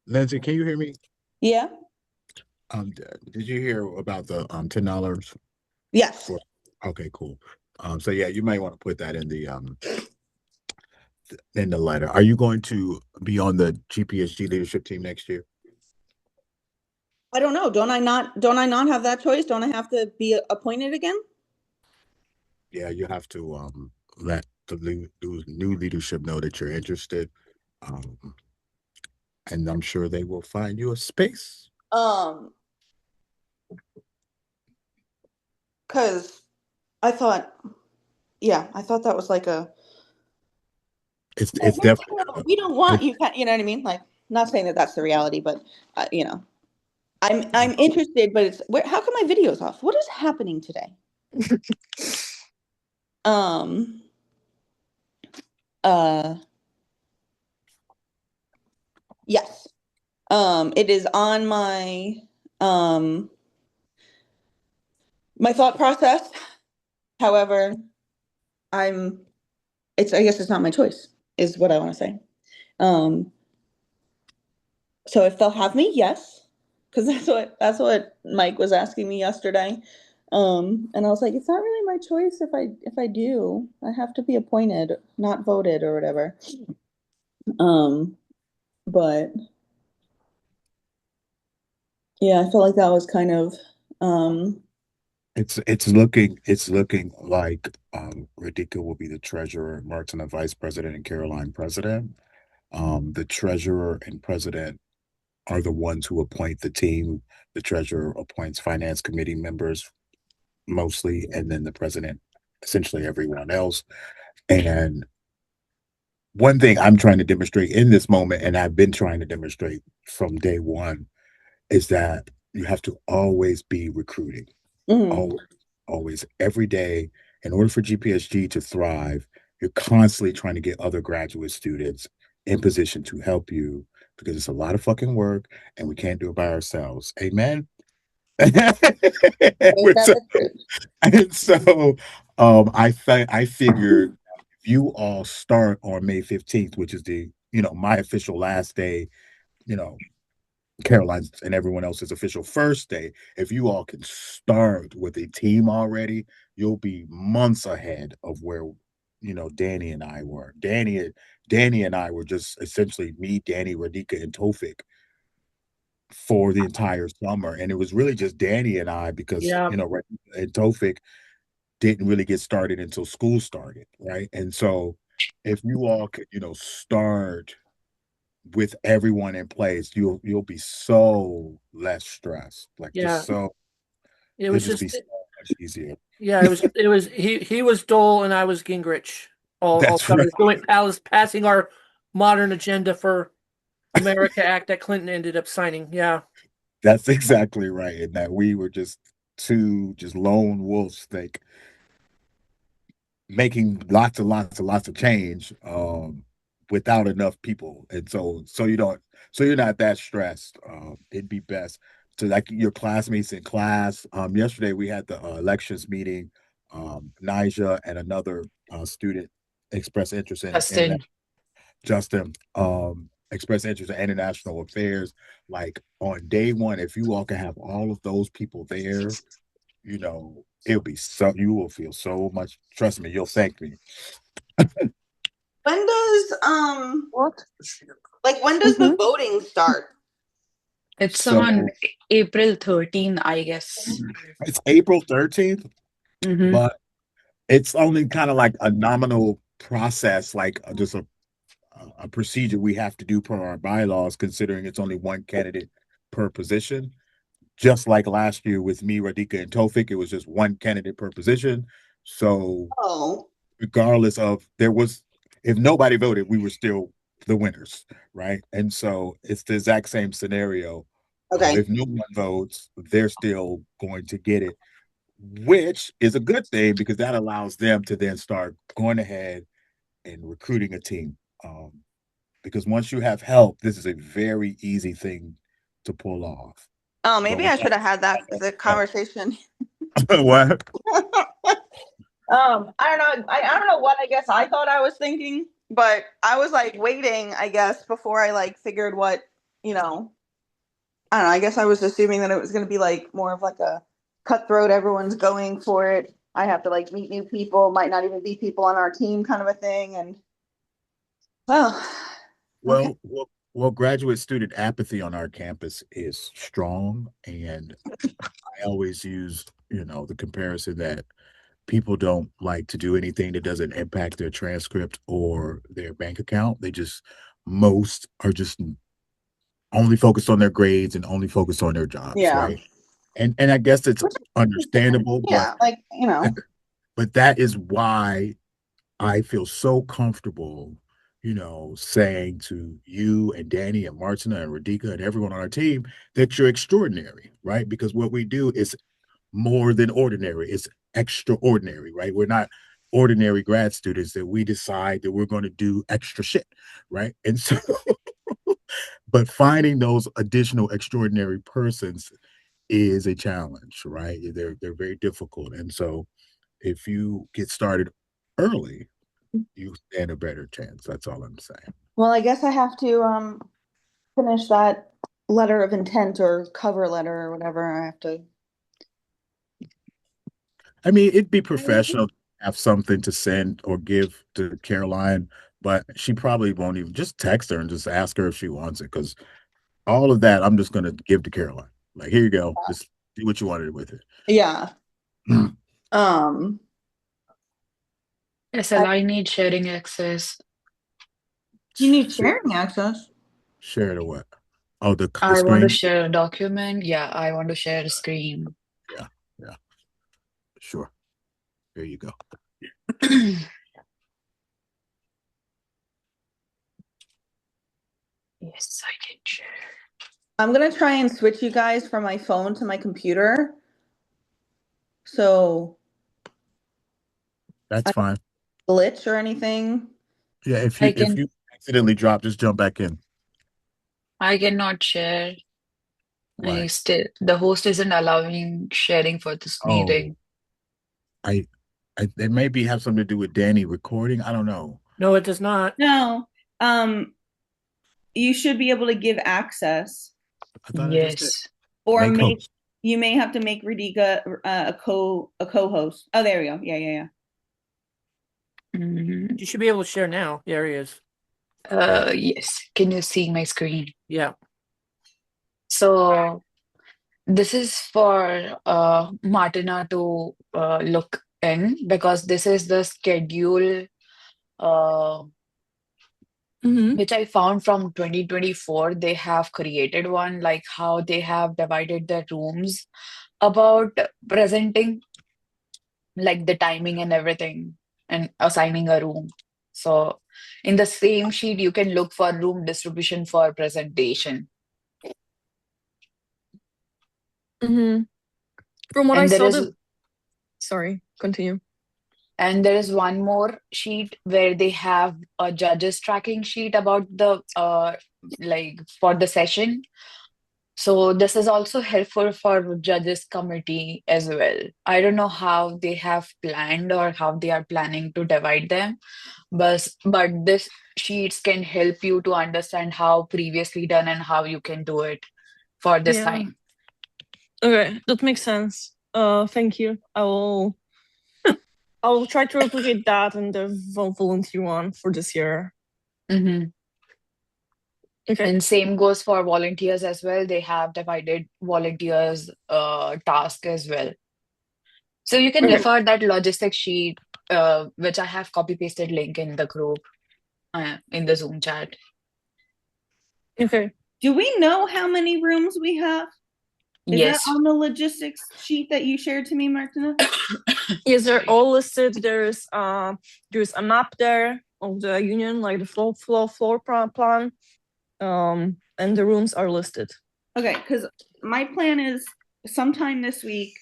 Lindsay, can you hear me? Yeah. Did you hear about the $10 Yes. for? Okay, cool. So yeah, you might want to put that in the letter. Are you going to be on the GPSG leadership team next year? I don't know. Don't I not have that choice? Don't I have to be appointed again? Yeah, you have to let the new leadership know that you're interested. Um, and I'm sure they will find you a space. Because I thought that was like a It's definitely we don't want you. You know what I mean? Like, not saying that that's the reality, but I'm interested. But it's how come my video's off? What is happening today? Um. Yes. It is on my thought process. However, I guess it's not my choice, is what I want to say. So if they'll have me, yes, because that's what Mike was asking me yesterday. And I was like, it's not really my choice if I do. I have to be appointed, not voted or whatever. But yeah, I felt like that was kind of It's looking like Radhika will be the treasurer, Martin the vice president, and Caroline president. The treasurer and president are the ones who appoint the team. The treasurer appoints finance committee members mostly, and then the president, essentially everyone else. And one thing I'm trying to demonstrate in this moment, and I've been trying to demonstrate from day one, is that you have to always be recruiting. Always, always, every day. In order for GPSG to thrive, you're constantly trying to get other graduate students in position to help you because it's a lot of fucking work and we can't do it by ourselves. Amen. Ain't that so, the truth? and so I figured if you all start on May 15th, which is my official last day, you know, Caroline's and everyone else's official first day, if you all can start with a team already, you'll be months ahead of where Danny and I were. Danny and I were just essentially me, Danny, Radhika, and Tofik for the entire summer. And it was really just Danny and I because Yeah. Radhika and Tofik didn't really get started until school started, right? And so if you all could, start with everyone in place, you'll be so less stressed. Like Yeah. It it'll was just be just so much easier. yeah, it was he was Dole and I was Gingrich. All That's summer right. doing passing our modern agenda for America Act that Clinton ended up signing. Yeah. That's exactly right. And that we were just two just lone wolves, like making lots of change without enough people. And so you're not that stressed. It'd be best to like your classmates in class. Yesterday we had the elections meeting. Nija and another student expressed interest in internet. Justin. Justin expressed interest in international affairs. Like on day one, if you all can have all of those people there, it'll be you will feel so much. Trust me, you'll thank me. When does What? when does the voting start? It's So on April 13, I guess. it's April 13th, Mm-hmm. but It's only kind of like a nominal process, like just a procedure we have to do per our bylaws, considering it's only one candidate per position. Just like last year with me, Radhika, and Tofik, it was just one candidate per position. So Oh, regardless of if nobody voted, we were still the winners, right? And so it's the exact same scenario. okay. If no one votes, they're still going to get it, which is a good thing because that allows them to then start going ahead and recruiting a team. Because once you have help, this is a very easy thing to pull off. Oh, But maybe I without should have had the help, conversation. what? I don't know. I don't know what I guess I thought I was thinking, but I was like waiting, I guess, before I like figured what, you know, I don't know. I guess I was assuming that it was going to be like more of like a cutthroat. Everyone's going for it. I have to like meet new people, might not even be people on our team kind of a thing. And well, okay. Well, graduate student apathy on our campus is strong, and I always use, the comparison that people don't like to do anything that doesn't impact their transcript or their bank account. Most are just only focused on their grades and only focused on their jobs, Yeah. right? And I guess it's understandable, Yeah. Like, but that is why I feel so comfortable, saying to you and Danny and Martina and Radhika and everyone on our team that you're extraordinary, right? Because what we do is more than ordinary. It's extraordinary, right? We're not ordinary grad students that we decide that we're going to do extra shit, right? And so, but finding those additional extraordinary persons is a challenge, right? They're very difficult, and so if you get started early, you stand a better chance. That's all I'm saying. well, I guess I have to finish that letter of intent or cover letter or whatever. I have to. I mean, it'd be professional to have something to send or give to Caroline, but she probably won't even just text her and just ask her if she wants it because all of that I'm just going to give to Caroline. Like, here you go. Just do what you wanted with it. Yeah. Um, SL, I need sharing access. you need Share, sharing access. share to what? Oh, the I want to screen? share a document. Yeah, I want to share a screen. Yeah, yeah, sure. There you go. Yes, I can share. I'm gonna try and switch you guys from my phone to my computer. So That's I fine. don't glitch or anything. Yeah, I if can you accidentally drop, just jump back in. I cannot share. Why? The host isn't allowing sharing for this Oh, meeting. I, it maybe have something to do with Danny recording. I don't know. No, it does not. No. Um, you should be able to give access, I thought I just did. Yes. or Make host. you may have to make Radhika a co-host. Oh, there we go. Yeah, yeah, yeah. Mhm. You should be able to share now. There he is. Yes. Can you see my screen? Yeah. So this is for Martina to look in because this is the schedule uh, which I found from 2024. They have created one, like how they have divided the rooms about presenting, like the timing and everything, and assigning a room. So in the same sheet, you can look for room distribution for presentation. Mm-hmm. From what I And there saw, is sorry, continue. And there is one more sheet where they have a judges tracking sheet about the like for the session. So this is also helpful for judges committee as well. I don't know how they have planned or how they are planning to divide them, but this sheets can help you to understand how previously done and how you can do it for this Yeah. time. Okay, that makes sense. Thank you. I will try to replicate that in the volunteer one for this year. Mhm. Okay. And same goes for volunteers as well. They have divided volunteers task as well. So you can Okay. refer that logistic sheet which I have copy pasted link in the group, in the Zoom chat. Okay. Do we know how many rooms we have? Is Yes. that on the logistics sheet that you shared to me, Martina? Yes, they're all listed. There's a map there of the union, like the floor plan. And the rooms are listed. Okay, because my plan is sometime this week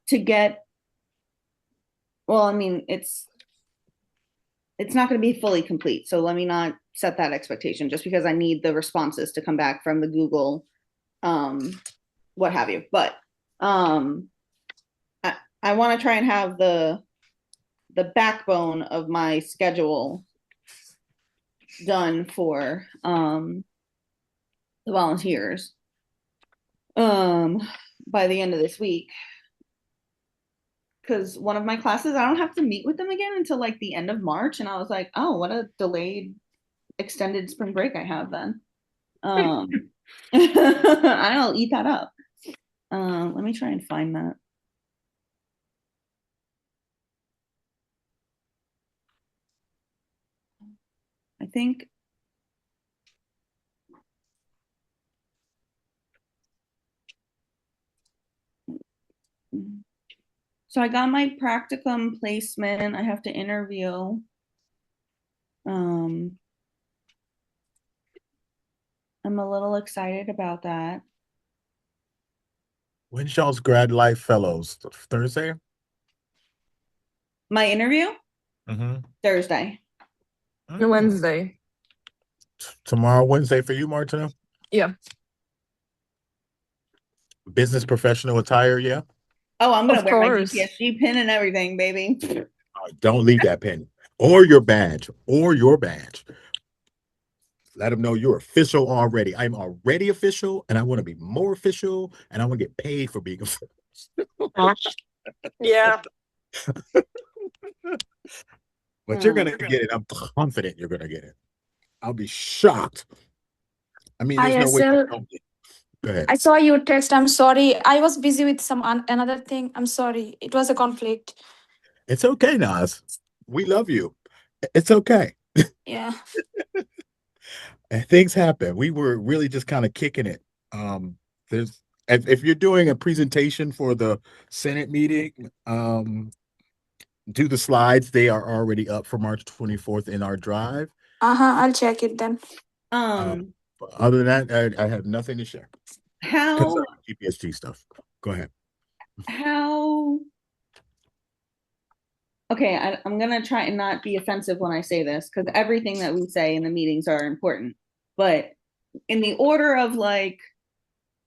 to get, well, I mean, it's not going to be fully complete, so let me not set that expectation just because I need the responses to come back from the Google, what have you. But I want to try and have the backbone of my schedule done for the volunteers by the end of this week, because one of my classes I don't have to meet with them again until like the end of March, and I was like, oh, what a delayed extended spring break I have then. I'll eat that up. Let me try and find that. I think so. I got my practicum placement. I have to interview. I'm a little excited about that. When's y'all's grad life fellows? Thursday? My interview? Thursday. Wednesday. Tomorrow, Wednesday for you, Martina? Yeah. Business professional attire, yeah? Oh, I'm going to Of wear my course. GPSG pin and everything, baby. Don't leave that pin. Or your badge. Let them know you're official already. I'm already official, and I want to be more official, and I want to get paid for being official. Yeah. But you're going to get it. I'm confident you're going to get it. I'll be shocked. I mean, there's no way you don't get it. Go ahead. I saw your text. I'm sorry. I was busy with some another thing. I'm sorry. It was a conflict. It's okay, Nas. We love you. It's okay. Yeah. Things happen. We were really just kind of kicking it. There's if you're doing a presentation for the Senate meeting, do the slides. They are already up for March 24th in our drive. I'll check it then. Other than that, I have nothing to share. How GPSG stuff. Go ahead. How? Okay, I'm gonna try and not be offensive when I say this, because everything that we say in the meetings are important. But in the order of like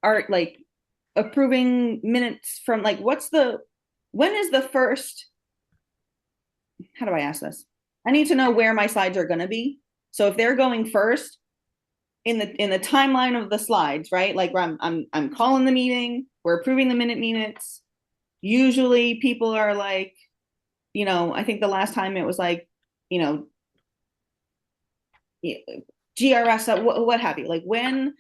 art, like approving minutes from like when is the first? How do I ask this? I need to know where my slides are gonna be. So if they're going first in the timeline of the slides, right? Like I'm calling the meeting, we're approving the minutes. Usually people are like, you know, I think the last time it was like, you know, GRS, what have you. Like when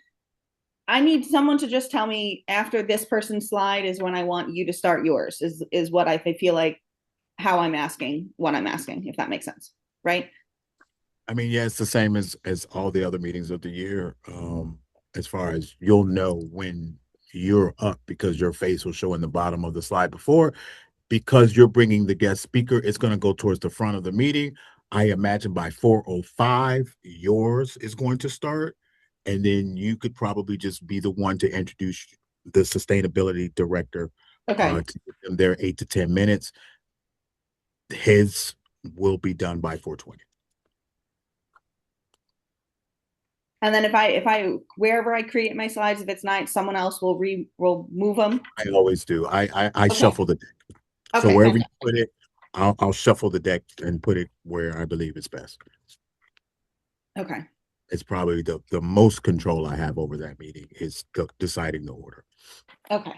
I need someone to just tell me after this person's slide is when I want you to start yours, is what I feel like how I'm asking what I'm asking, if that makes sense, right? I mean, yeah, it's the same as all the other meetings of the year. As far as you'll know when you're up because your face will show in the bottom of the slide before. Because you're bringing the guest speaker, it's going to go towards the front of the meeting. I imagine by 4:05, yours is going to start. And then you could probably just be the one to introduce the sustainability director. Okay. To give them their 8 to 10 minutes. His will be done by 4:20. And then if I wherever I create my slides, if it's not, someone else will move them. I always do. I Okay. shuffle the deck. Okay, so wherever you put it, I'll shuffle the deck and put it where I believe it's best. Okay. It's probably the most control I have over that meeting is deciding the order. Okay.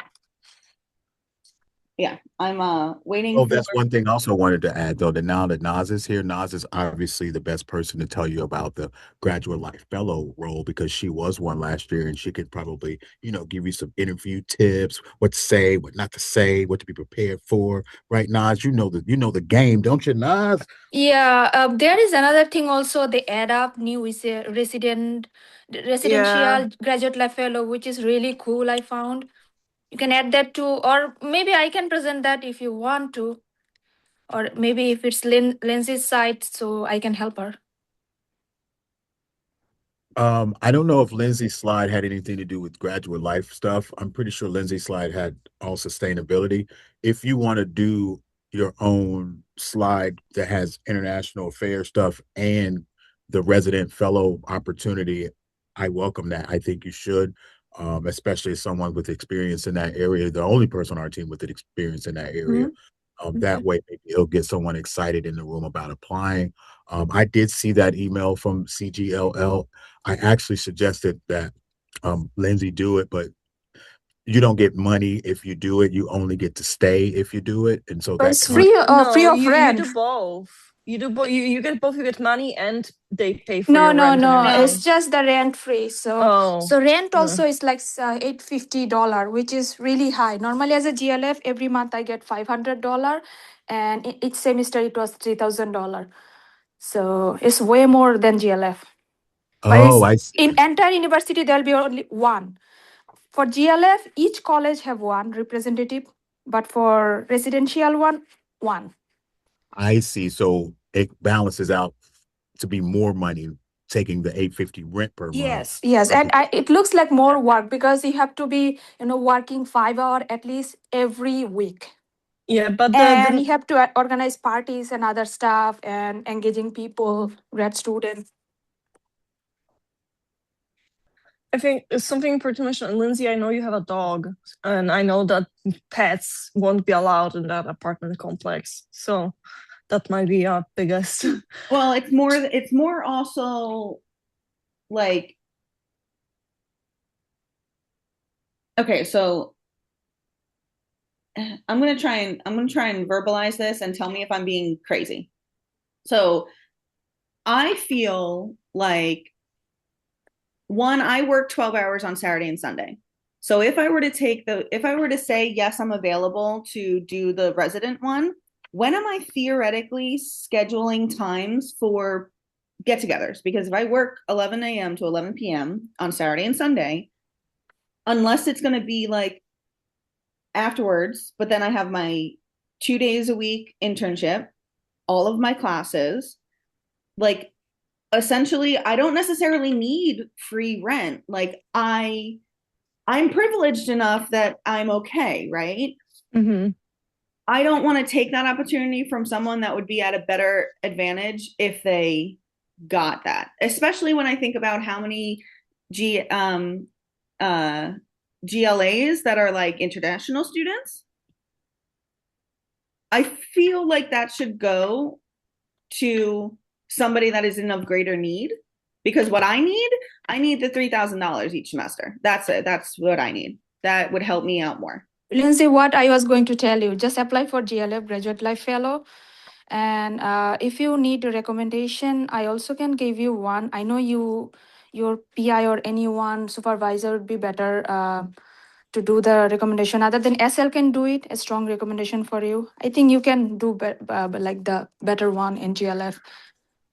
yeah, I'm waiting Oh, for. that's one thing I also wanted to add, though, that now that Nas is here, Nas is obviously the best person to tell you about the graduate life fellow role because she was one last year and she could probably, give you some interview tips, what to say, what not to say, what to be prepared for. Right, Nas? You know the game, don't you, Nas? Yeah, there is another thing also. They add up new Yeah. residential graduate life fellow, which is really cool. I found you can add that too, or maybe I can present that if you want to, or maybe if it's Lindsay's side, so I can help her. I don't know if Lindsay's slide had anything to do with graduate life stuff. I'm pretty sure Lindsay's slide had all sustainability. If you want to do your own slide that has international affairs stuff and the resident fellow opportunity, I welcome that. I think you should, especially as someone with experience in that area, the only person on our team with experience in that area. Mhm. That way, maybe it'll get someone excited in the room about applying. I did see that email from CGLL. I actually suggested that Lindsay do it, but you don't get money if you do it. You only get to stay if you do it, and so So that it's kind. free No, of you do rent. both. You do both. You get both. You get money and they pay for No, your no, rent and no. No. It's everything. just the rent free. So Oh. rent No. also is like $850, which is really high. Normally, as a GLF, every month I get $500, and each semester it was $3,000. So it's way more than GLF. But Oh, it's I in see. entire university there'll be only one. For GLF, each college have one representative, but for residential one. I see. So it balances out to be more money taking the 850 rent per month. Yes, and Versus, it looks like more work because you have to be, working 5 hour at least every week, Yeah, but and you have to organize parties and other stuff and engaging people, grad students. I think it's something important to mention. And Lindsay, I know you have a dog, and I know that pets won't be allowed in that apartment complex. So that might be our biggest. Well, it's more also like, okay, so I'm gonna try and verbalize this and tell me if I'm being crazy. So I feel like, one, I work 12 hours on Saturday and Sunday. So if I were to say yes, I'm available to do the resident one, when am I theoretically scheduling times for get-togethers? Because if I work 11 a.m. to 11 p.m. on Saturday and Sunday, unless it's going to be like afterwards, but then I have my 2 days a week internship, all of my classes, like essentially I don't necessarily need free rent. Like I'm privileged enough that I'm okay, right? Mm-hmm. I don't want to take that opportunity from someone that would be at a better advantage if they got that. Especially when I think about how many G uh GLAs that are like international students. I feel like that should go to somebody that is in of greater need, because what I need the $3,000 each semester. That's it. That's what I need. That would help me out more. Lindsay, what I was going to tell you, just apply for GLF Graduate Life Fellow. And if you need a recommendation, I also can give you one. I know your PI or anyone supervisor would be better to do the recommendation. Other than SL can do it, a strong recommendation for you. I think you can do like the better one in GLF.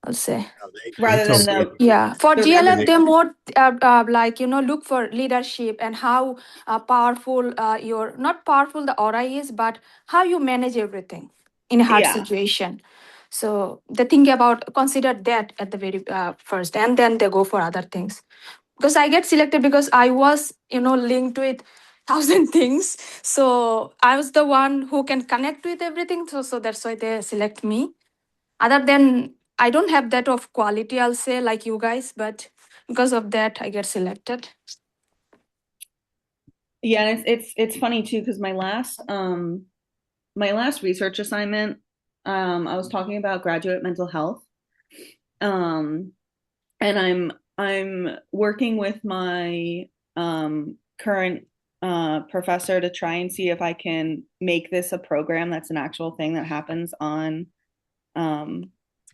I'll say. they Rather than told me Yeah, for the GLF, resident they one. more like look for leadership and how powerful your not powerful the aura is, but how you manage everything in a hard Yeah. situation. So they think about consider that at the very first, and then they go for other things. Because I get selected because I was linked with thousand things, so I was the one who can connect with everything. So that's why they select me. Other than I don't have that of quality, I'll say, like you guys, but because of that I get selected. Yeah, and it's funny too, because my last research assignment, I was talking about graduate mental health. And I'm working with my current professor to try and see if I can make this a program that's an actual thing that happens on.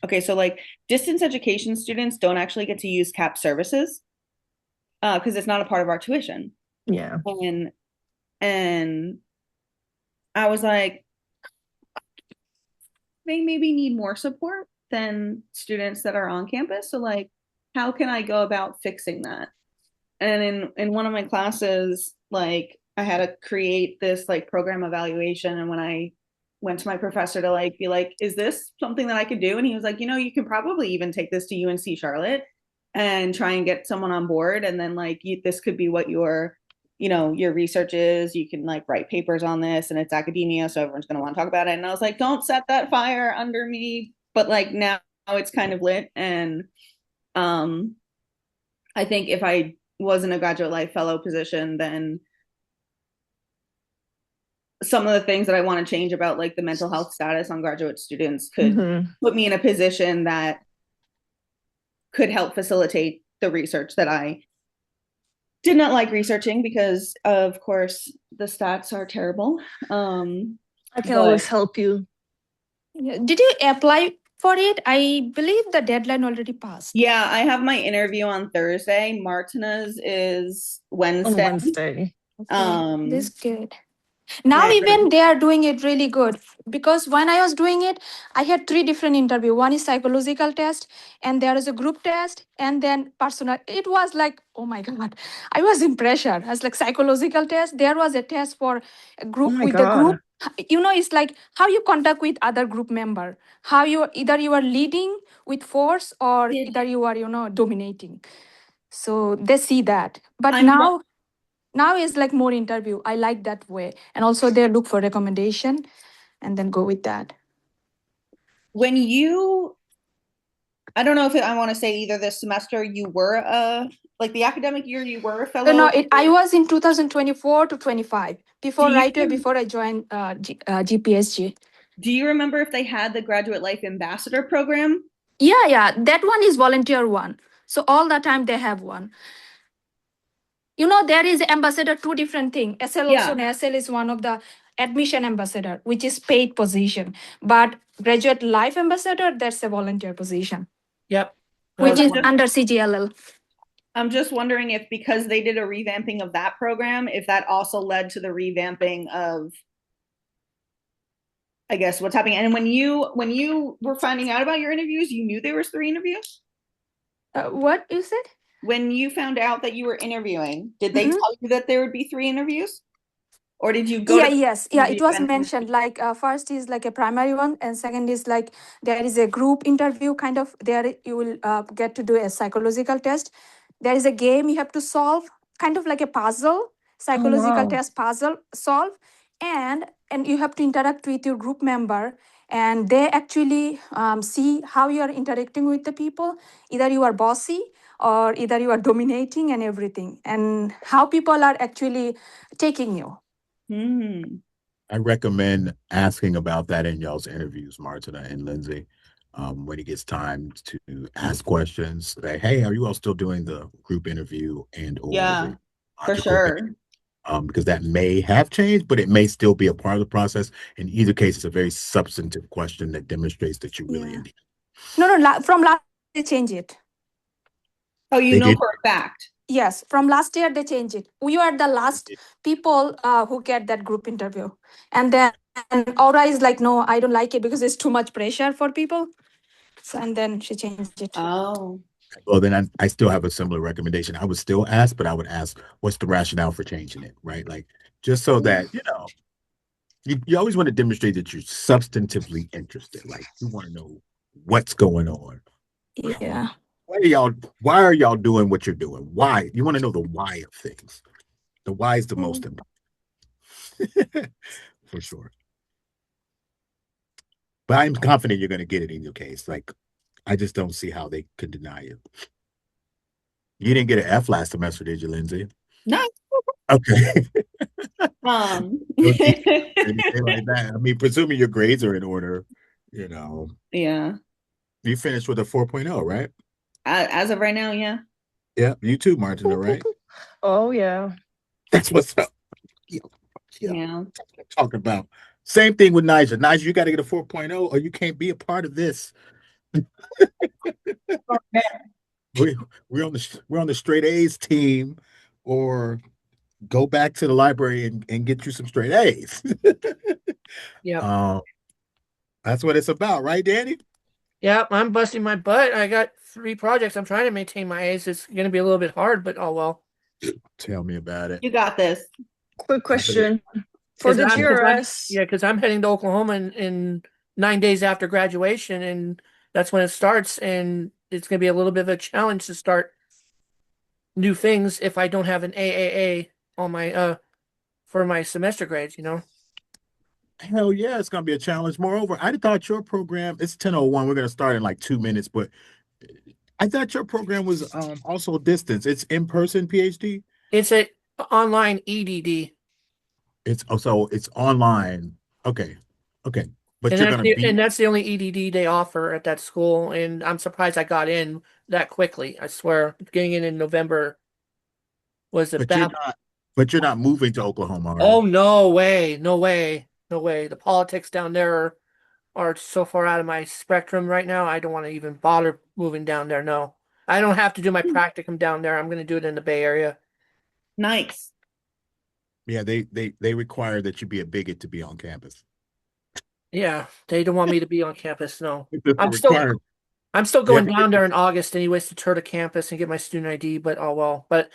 Okay, so like distance education students don't actually get to use CAP services because it's not a part of our tuition. Yeah. And I was like, they maybe need more support than students that are on campus. So like, how can I go about fixing that? And in one of my classes, like I had to create this like program evaluation. And when I went to my professor to like be like, is this something that I could do? And he was like, you can probably even take this to UNC Charlotte and try and get someone on board. And then like this could be what your research is. You can like write papers on this, and it's academia, so everyone's going to want to talk about it. And I was like, don't set that fire under me. But like now it's kind of lit. And I think if I was in a graduate life fellow position, then some of the things that I want to change about like the mental health status on graduate students could put me in a position that could help facilitate the research that I did not like researching because of course the stats are terrible. I can always help you. Did you apply for it? I believe the deadline already passed. Yeah, I have my interview on Thursday. Martina's is Wednesday. On Wednesday. Okay, this is good. Now even they are doing it really good, because when I was doing it, I had 3 different interview. One is psychological test, and there is a group test, and then personal. It was like, oh my God, I was in pressure. I was like psychological test. There was a test for a group Oh my with the group. God. It's like how you contact with other group member, how you either you are leading with force or either you are dominating. So they see that, but now is like more interview. I like that way. And also they look for recommendation and then go with that. When I don't know if I want to say either this semester you were like the academic year you were a fellow. No, I was in 2024 to 25 before before I joined GPSG. Do you remember if they had the Graduate Life Ambassador program? Yeah, that one is volunteer one. So all the time they have one. There is ambassador, 2 different things. SL also, SL is one of the admission ambassador, which is paid position. But graduate life ambassador, that's a volunteer position. Yep. Which is under CGLL. I'm just wondering if because they did a revamping of that program, if that also led to the revamping of, I guess, what's happening. And when you were finding out about your interviews, you knew there was 3 interviews? What you said? When you found out that you were interviewing, did they tell you that there would be 3 interviews? Or did you go it was mentioned like first is like a primary one, and second is like there is a group interview kind of. There you will get to do a psychological test. There is a game you have to solve, kind of like a puzzle, psychological test puzzle solve, and you have to interact with your group member, and they actually see how you are interacting with the people. Either you are bossy or either you are dominating and everything, and how people are actually taking you. I recommend asking about that in y'all's interviews, Martina and Lindsay, when it gets time to ask questions. Like, hey, are you all still doing the group interview and or for sure. Because that may have changed, but it may still be a part of the process. In either case, it's a very substantive question that demonstrates that you really indeed. No, from last year they changed it. Oh, you know for a fact? Yes, from last year they changed it. We are the last people who get that group interview. And then Aura is like, no, I don't like it because it's too much pressure for people. So, and then she changed it. Oh. Well, then I still have a similar recommendation. I would still ask, but I would ask, what's the rationale for changing it, right? Like, just so that, you always want to demonstrate that you're substantively interested. Like, you want to know what's going on. Yeah. Why are y'all doing what you're doing? Why? You want to know the why of things. The why is the most important. For sure. But I'm confident you're going to get it in your case. Like, I just don't see how they could deny you. You didn't get an F last semester, did you, Lindsay? No. Okay. Anything like that. I mean, presuming your grades are in order, Yeah. You finished with a 4.0, right? As of right now, yeah. Yeah, you too, Martina, right? Oh, yeah. That's what's up. Yeah. Yeah. Talking about. Same thing with Niger. Niger, you got to get a 4.0 or you can't be a part of this. we we're on the straight A's team, or go back to the library and get you some straight A's. Yep. That's what it's about, right, Danny? Yep. I'm busting my butt. I got 3 projects. I'm trying to maintain my A's. It's going to be a little bit hard, but oh well. Tell me about it. You got this. Quick question. For the GRS. Because I'm heading to Oklahoma in 9 days after graduation, and that's when it starts. And it's going to be a little bit of a challenge to start new things if I don't have an AAA on my for my semester grades. Hell yeah, it's gonna be a challenge. Moreover, I thought your program, it's 10:01. We're gonna start in like 2 minutes, but I thought your program was also distance. It's in-person PhD. It's a online EDD. So it's online. Okay. Okay. But And you're gonna be that's the only EDD they offer at that school, and I'm surprised I got in that quickly. I swear, getting in November was but you're about. not but you're not moving to Oklahoma, are you? Oh no way, no way, no way! The politics down there are so far out of my spectrum right now. I don't want to even bother moving down there. No, I don't have to do my practicum down there. I'm going to do it in the Bay Area. Nice. Yeah, they require that you be a bigot to be on campus. Yeah, they don't want me to be on campus. No, It's I'm still required. I'm still You going have to down get there in August anyways to tour the campus and get my student ID, but oh well. But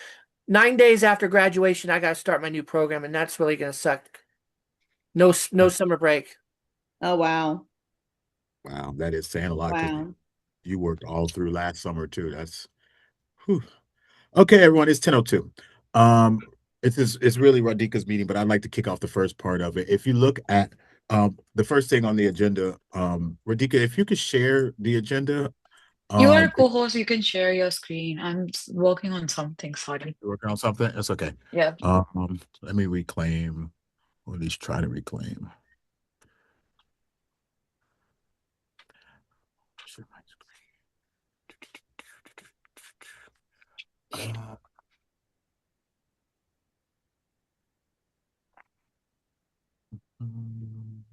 9 days after graduation, I got to start my new program, and that's really going to suck. No summer break. Oh, wow. Wow, that is saying a lot because Wow. you worked all through last summer too. That's whew. Okay, everyone, it's 10:02. Um, it's really Radhika's meeting, but I'd like to kick off the first part of it. If you look at the first thing on the agenda, Radhika, if you could share the agenda, You are a um, co-host, you can share your screen. I'm working on something, sorry. you're working on something, that's okay. Yeah. Let me reclaim, or at least try to reclaim. Share my screen. Um,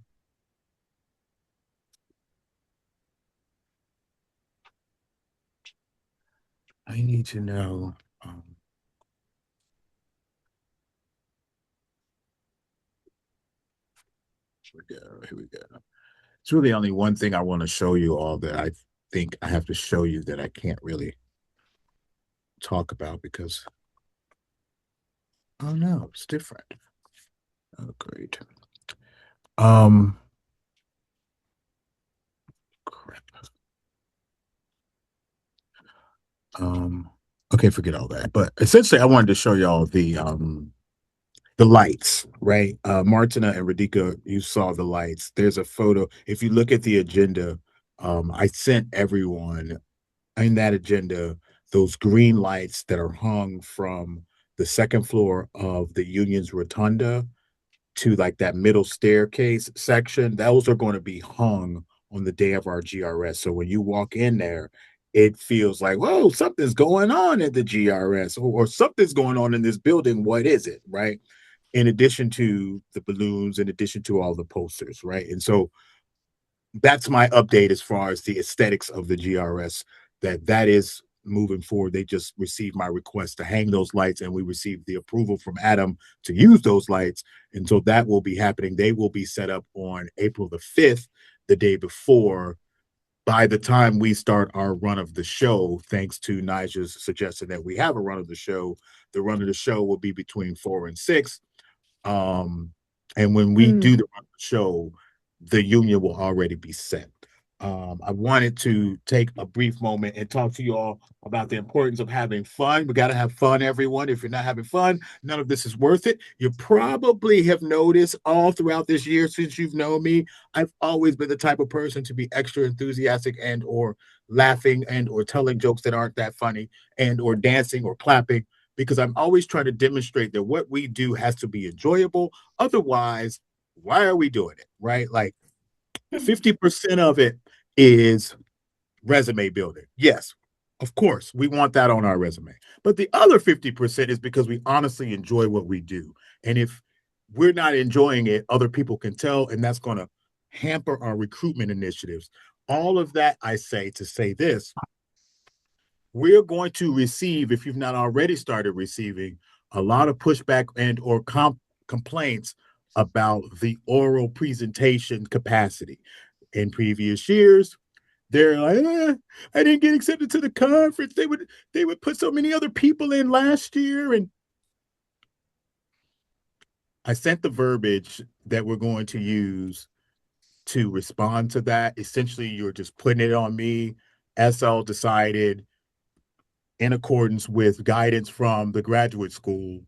I need to know. Here we go. Here we go. It's really only one thing I want to show you all that I think I have to show you that I can't really talk about because, oh no, it's different. Oh, great. Crap. Okay, forget all that. But essentially, I wanted to show y'all the lights, right? Martina and Radhika, you saw the lights. There's a photo. If you look at the agenda, I sent everyone in that agenda those green lights that are hung from the second floor of the Union's Rotunda to like that middle staircase section. Those are going to be hung on the day of our GRS. So when you walk in there, it feels like, whoa, something's going on at the GRS, or something's going on in this building. What is it, right? In addition to the balloons, in addition to all the posters, right? And so that's my update as far as the aesthetics of the GRS. That is moving forward. They just received my request to hang those lights, and we received the approval from Adam to use those lights. And so that will be happening. They will be set up on April the 5th, the day before. By the time we start our run of the show, thanks to Nigel's suggestion that we have a run of the show, the run of the show will be between 4 and 6. And when we do the show, the union will already be set. I wanted to take a brief moment and talk to you all about the importance of having fun. We got to have fun, everyone. If you're not having fun, none of this is worth it. You probably have noticed all throughout this year since you've known me, I've always been the type of person to be extra enthusiastic and or laughing and or telling jokes that aren't that funny and or dancing or clapping, because I'm always trying to demonstrate that what we do has to be enjoyable. Otherwise, why are we doing it, right? Like 50% of it is resume building. Yes, of course, we want that on our resume. But the other 50% is because we honestly enjoy what we do. And if we're not enjoying it, other people can tell, and that's going to hamper our recruitment initiatives. All of that I say to say this: we're going to receive, if you've not already started receiving, a lot of pushback and or complaints about the oral presentation capacity. In previous years, they're like, I didn't get accepted to the conference. They would put so many other people in last year, and I sent the verbiage that we're going to use to respond to that. Essentially, you're just putting it on me. SL decided, in accordance with guidance from the graduate school,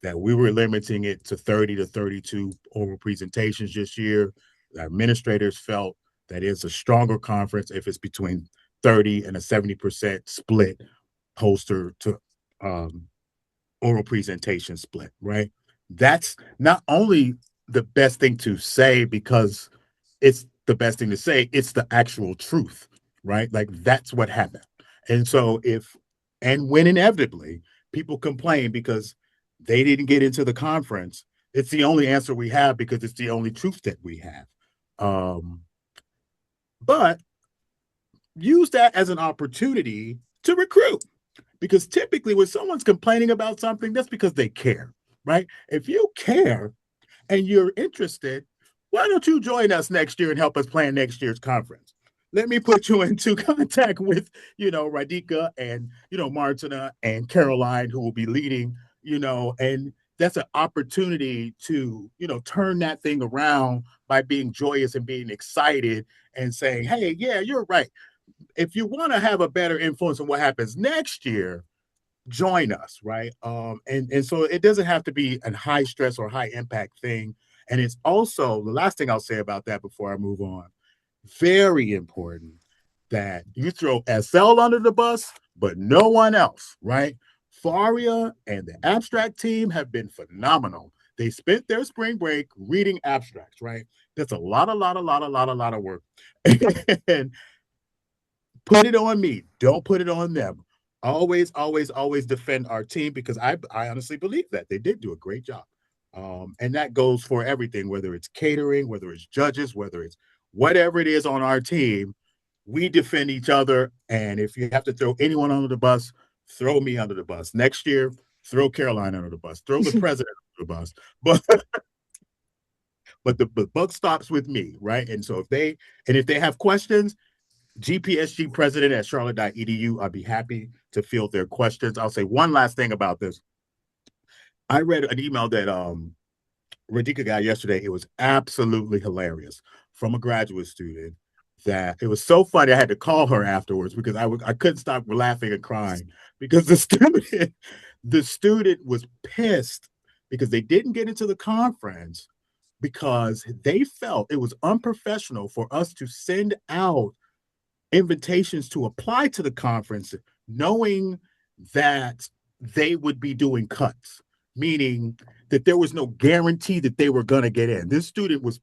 that we were limiting it to 30 to 32 oral presentations this year. The administrators felt that it's a stronger conference if it's between 30 and a 70% split poster to oral presentation split, right? That's not only the best thing to say because it's the best thing to say, it's the actual truth, right? Like that's what happened. And so when inevitably people complain because they didn't get into the conference, it's the only answer we have because it's the only truth that we have. But use that as an opportunity to recruit. Because typically when someone's complaining about something, that's because they care, right? If you care and you're interested, why don't you join us next year and help us plan next year's conference? Let me put you into contact with, Radhika and, Martina and Caroline, who will be leading, and that's an opportunity to, turn that thing around by being joyous and being excited and saying, hey, yeah, you're right. If you want to have a better influence on what happens next year, join us, right? And so it doesn't have to be a high stress or high impact thing. And it's also the last thing I'll say about that before I move on. Very important that you throw SL under the bus, but no one else, right? Faria and the abstract team have been phenomenal. They spent their spring break reading abstracts, right? That's a lot of work. And put it on me. Don't put it on them. Always, always, always defend our team because I honestly believe that they did do a great job. And that goes for everything, whether it's catering, whether it's judges, whether it's whatever it is on our team, we defend each other. And if you have to throw anyone under the bus, throw me under the bus. Next year, throw Caroline under the bus, throw the president under the bus. But the buck stops with me, right? And so if they have questions, GPSG president at charlotte.edu. I'd be happy to field their questions. I'll say one last thing about this. I read an email that Radhika got yesterday. It was absolutely hilarious from a graduate student that it was so funny. I had to call her afterwards because I couldn't stop laughing and crying because the student was pissed because they didn't get into the conference because they felt it was unprofessional for us to send out invitations to apply to the conference, knowing that they would be doing cuts, meaning that there was no guarantee that they were going to get in. This student was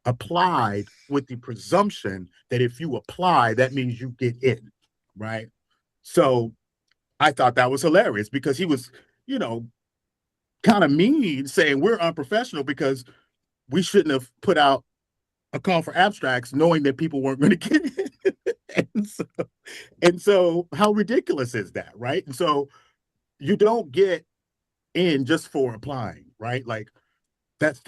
applied with the presumption that if you apply, that means you get in, right? So I thought that was hilarious because he was, kind of mean, saying we're unprofessional because we shouldn't have put out a call for abstracts knowing that people weren't going to get in. and so how ridiculous is that, right? And so you don't get in just for applying, right? Like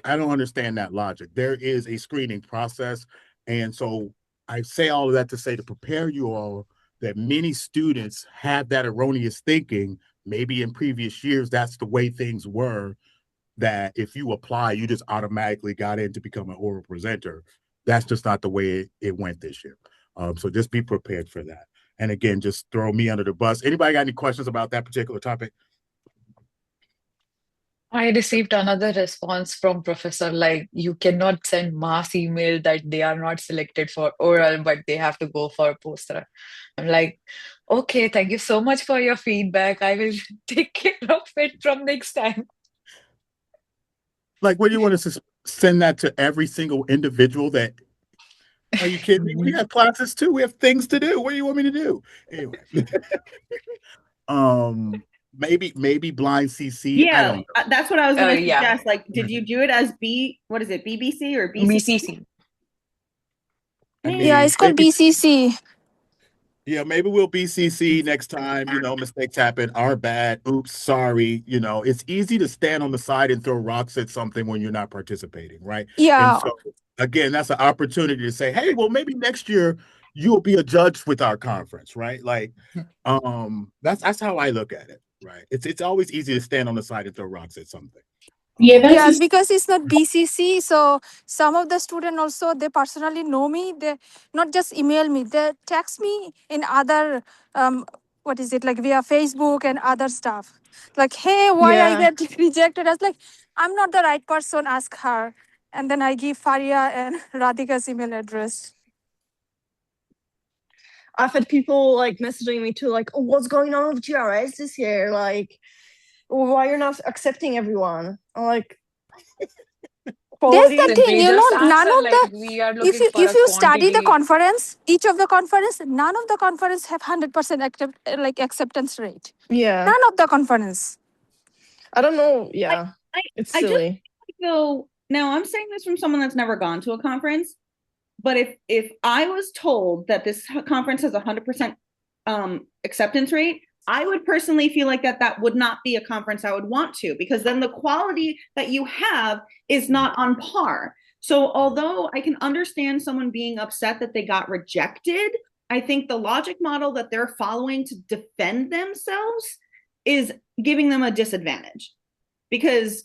I don't understand that logic. There is a screening process. And so I say all of that to say to prepare you all that many students have that erroneous thinking. Maybe in previous years, that's the way things were, that if you apply, you just automatically got in to become an oral presenter. That's just not the way it went this year. So just be prepared for that. And again, just throw me under the bus. Anybody got any questions about that particular topic? I received another response from professor like you cannot send mass email that they are not selected for oral, but they have to go for poster. I'm like, okay, thank you so much for your feedback. I will take care of it from next time. Like, what do you want us to send that to every single individual that? Are you kidding me? We have classes too. We have things to do. What do you want me to do? Anyway. maybe blind CC. I don't know. That's what I was going to Yeah. suggest. Like, did you do it as what is it, BBC or BCC? BCC. I mean, Yeah, it's called maybe, BCC. yeah, maybe we'll BCC next time. Mistakes happen. Our bad. Oops, sorry. It's easy to stand on the side and throw rocks at something when you're not participating, right? And Yeah. so, again, that's an opportunity to say, hey, well, maybe next year you'll be a judge with our conference, right? Like, that's how I look at it, right? It's always easy to stand on the side and throw rocks at something. Yes, because it's not BCC, so some of the students also, they personally know me. They not just email me, they text me in other like via Facebook and other stuff. Like, hey, why I get rejected? I was like, I'm not the right person, ask her. And then I give Faria and Radhika's email address. I've had people like messaging me too, like, oh, what's going on with GRS this year? Like, why you're not accepting everyone? I'm like, That's the Simply thing, just none answer of like the, we are if looking you for a study the quantity. conference, each of the conference, none of the conference have 100% acceptance rate. yeah, None of the conference. I don't know. Yeah, it's I just silly. though now I'm saying this from someone that's never gone to a conference, but if I was told that this conference has 100% acceptance rate, I would personally feel like that would not be a conference I would want to, because then the quality that you have is not on par. So although I can understand someone being upset that they got rejected, I think the logic model that they're following to defend themselves is giving them a disadvantage, because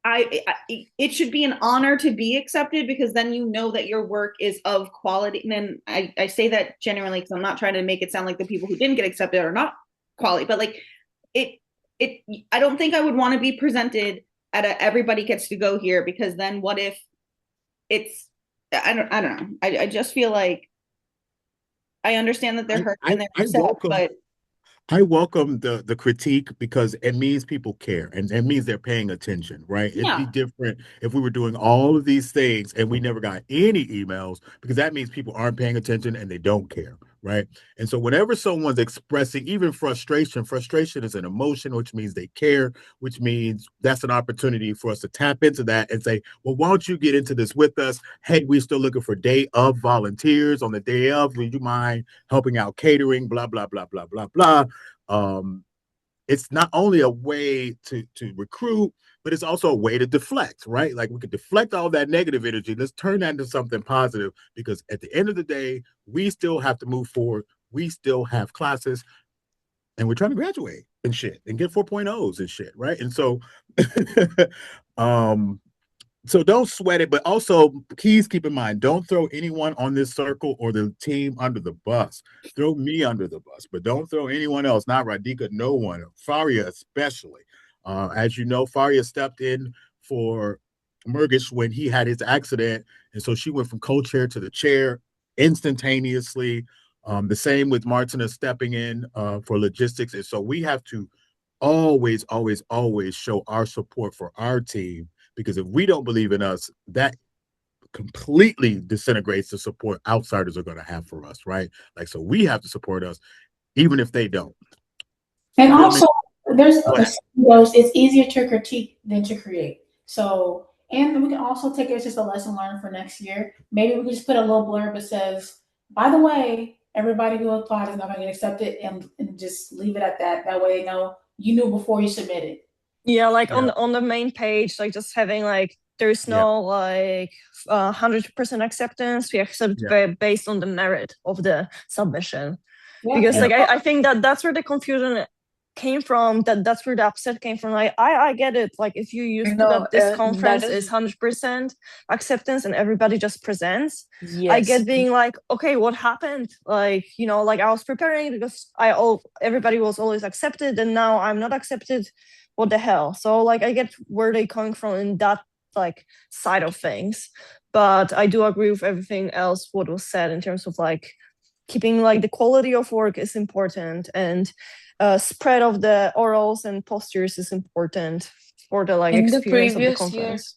it should be an honor to be accepted, because then you know that your work is of quality. And then I say that genuinely because I'm not trying to make it sound like the people who didn't get accepted are not quality, but like I don't think I would want to be presented at everybody gets to go here, because then what if it's I don't know. I just feel like I understand that they're hurt and they're upset, but I welcome the critique, because it means people care, and it means they're paying attention, right? It'd be different if we were doing all of these things and we never got any emails, because that means people aren't paying attention and they don't care, right? And so whenever someone's expressing even frustration is an emotion, which means they care, which means that's an opportunity for us to tap into that and say, well, why don't you get into this with us? Hey, we're still looking for day of volunteers. On the day of, would you mind helping out catering, blah, blah, blah, blah, blah, blah. It's not only a way to recruit, but it's also a way to deflect, right? Like, we could deflect all that negative energy. Let's turn that into something positive, because at the end of the day, we still have to move forward. We still have classes, and we're trying to graduate and shit and get 4.0s and shit, right? And so so don't sweat it, but also please keep in mind, don't throw anyone on this circle or the team under the bus. Throw me under the bus, but don't throw anyone else, not Radhika, no one, Faria especially. As you know, Faria stepped in for Murgish when he had his accident, and so she went from co-chair to the chair instantaneously. The same with Martina stepping in for logistics, and so we have to always, always, always show our support for our team, because if we don't believe in us, that completely disintegrates the support outsiders are going to have for us, right? Like, so we have to support us, even if they don't. And also, there's it's easier to critique than to create. So, and we can also take it as just a lesson learned for next year. Maybe we can just put a little blurb that says, by the way, everybody who applied is not going to get accepted, and just leave it at that. That way they know you knew before you submitted. Yeah, like on the main page, like just having like there's no like 100% acceptance. We accept based on the merit of the submission. Because like I think that's where the confusion came from. That's where the upset came from. Like I get it. Like if you used to that this conference is 100% acceptance and everybody just presents. Yes. I get being like, okay, what happened? Like, like I was preparing because everybody was always accepted and now I'm not accepted. What the hell? So like I get where they coming from in that like side of things. But I do agree with everything else what was said in terms of like keeping like the quality of work is important, and spread of the orals and postures is important for the like experience of the conference.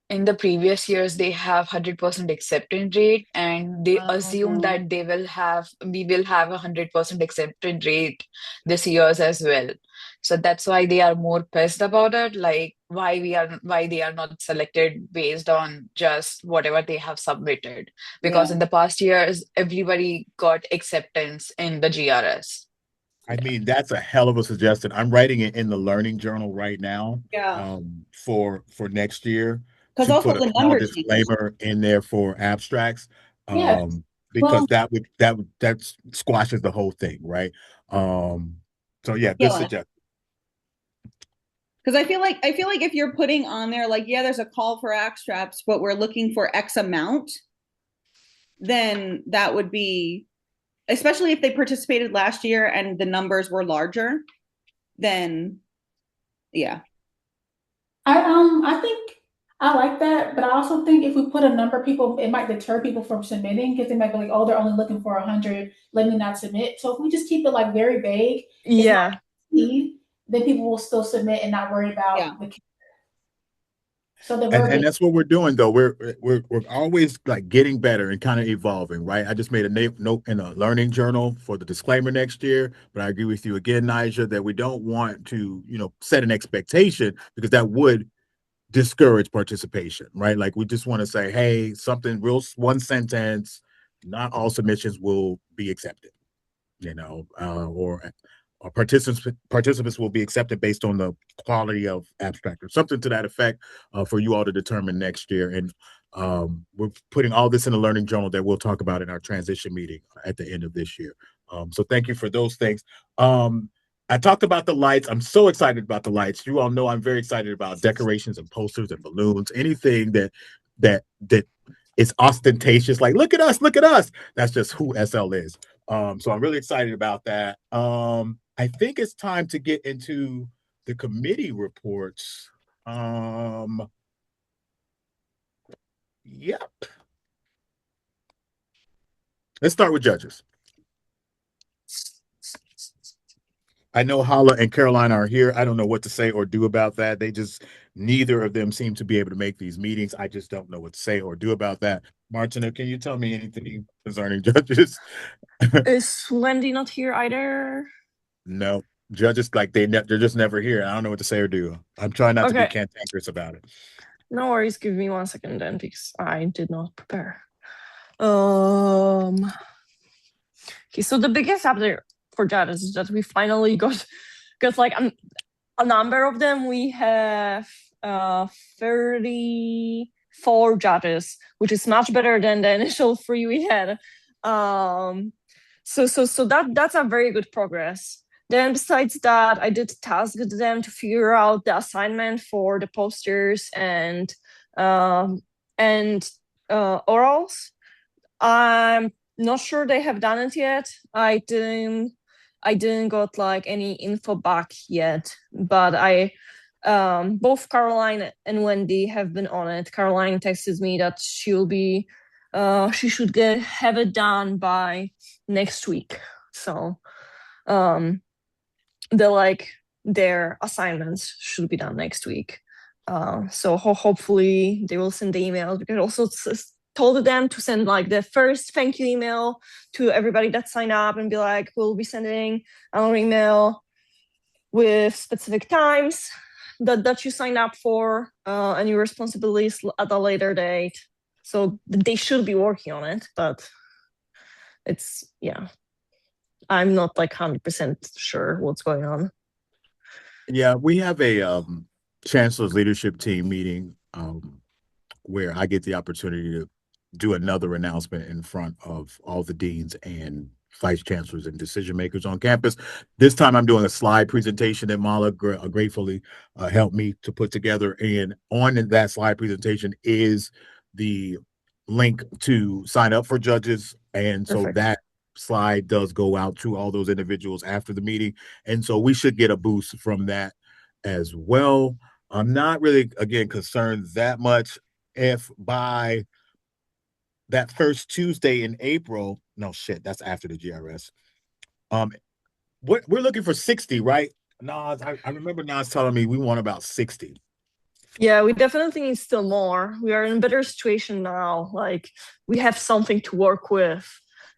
In the previous years, they have 100% acceptance rate, and they assume that we will have 100% acceptance rate this year's as well. So that's why they are more pissed about it, like why they are not selected based on just whatever they have submitted. Because Yeah. in the past years, everybody got acceptance in the GRS. I mean, that's a hell of a suggestion. I'm writing it in the learning journal right now, Yeah. for next year Because to also put a the small number change. disclaimer in there for abstracts, Yeah. because Well, that squashes the whole thing, right? So yeah, good Yeah. suggestion. Because I feel like if you're putting on there like, yeah, there's a call for abstracts, but we're looking for X amount, then that would be, especially if they participated last year and the numbers were larger, then yeah. I think I like that, but I also think if we put a number of people, it might deter people from submitting because they might be like, oh, they're only looking for 100. Let me not submit. So if we just keep it like very vague, it's not need, then people will still submit and not worry Yeah. about the. So the And verbiage. that's what we're doing though. We're always like getting better and kind of evolving, right? I just made a note in a learning journal for the disclaimer next year, but I agree with you again, Nigel, that we don't want to, set an expectation because that would discourage participation, right? Like we just want to say, hey, something real, one sentence, not all submissions will be accepted, or participants will be accepted based on the quality of abstract or something to that effect, for you all to determine next year. And we're putting all this in a learning journal that we'll talk about in our transition meeting at the end of this year. So thank you for those things. I talked about the lights. I'm so excited about the lights. You all know I'm very excited about decorations and posters and balloons, anything that is ostentatious, like look at us, look at us. That's just who SL is. So I'm really excited about that. I think it's time to get into the committee reports. Yep. Let's start with judges. I know Hala and Caroline are here. I don't know what to say or do about that. Neither of them seem to be able to make these meetings. I just don't know what to say or do about that. Martina, can you tell me anything concerning judges? Is Wendy not here either? No, judges they're just never here. I don't know what to say or do. I'm trying not to be cantankerous about it. No worries. Give me 1 second then, because I did not prepare. Okay, so the biggest update for judges is that we finally got like a number of them. We have 34 judges, which is much better than the initial 3 we had. So that's a very good progress. Then besides that, I did task them to figure out the assignment for the posters and orals. I'm not sure they have done it yet. I didn't got like any info back yet, but both Caroline and Wendy have been on it. Caroline texted me that she should have it done by next week. So their assignments should be done next week. So hopefully they will send the emails. We can also told them to send like the first thank you email to everybody that signed up and be like, we'll be sending an email with specific times that you signed up for and your responsibilities at a later date. So they should be working on it, but I'm not like 100% sure what's going on. Yeah, we have a chancellor's leadership team meeting where I get the opportunity to do another announcement in front of all the deans and vice chancellors and decision makers on campus. This time I'm doing a slide presentation that Mala gratefully helped me to put together. And on that slide presentation is the link to sign up for judges. And so that slide does go out to all those individuals after the meeting. And so we should get a boost from that as well. I'm not really, again, concerned that much if by that first Tuesday in April, no shit, that's after the GRS. We're looking for 60, right? Nas, I remember Nas telling me we want about 60. Yeah, we definitely need still more. We are in a better situation now. Like we have something to work with,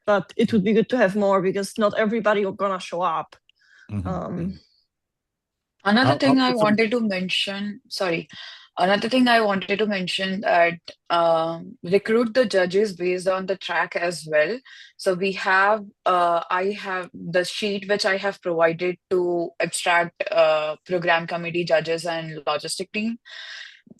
but it would be good to have more because not everybody are gonna show up. Another I'll thing I put some. wanted to mention, sorry, another thing I wanted to mention that recruit the judges based on the track as well. So I have the sheet which I have provided to abstract program committee judges and logistic team.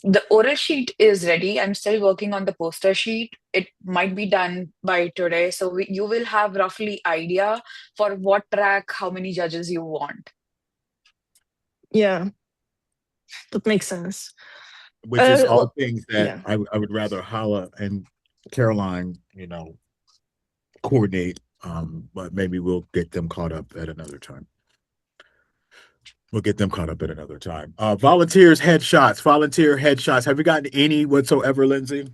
The oral sheet is ready. I'm still working on the poster sheet. It might be done by today. So you will have roughly idea for what track, how many judges you want. Yeah, that makes sense. Which is all Look, things that yeah. I would rather Hala and Caroline, coordinate. But maybe we'll get them caught up at another time. We'll get them caught up at another time. Volunteer headshots. Have you gotten any whatsoever, Lindsay?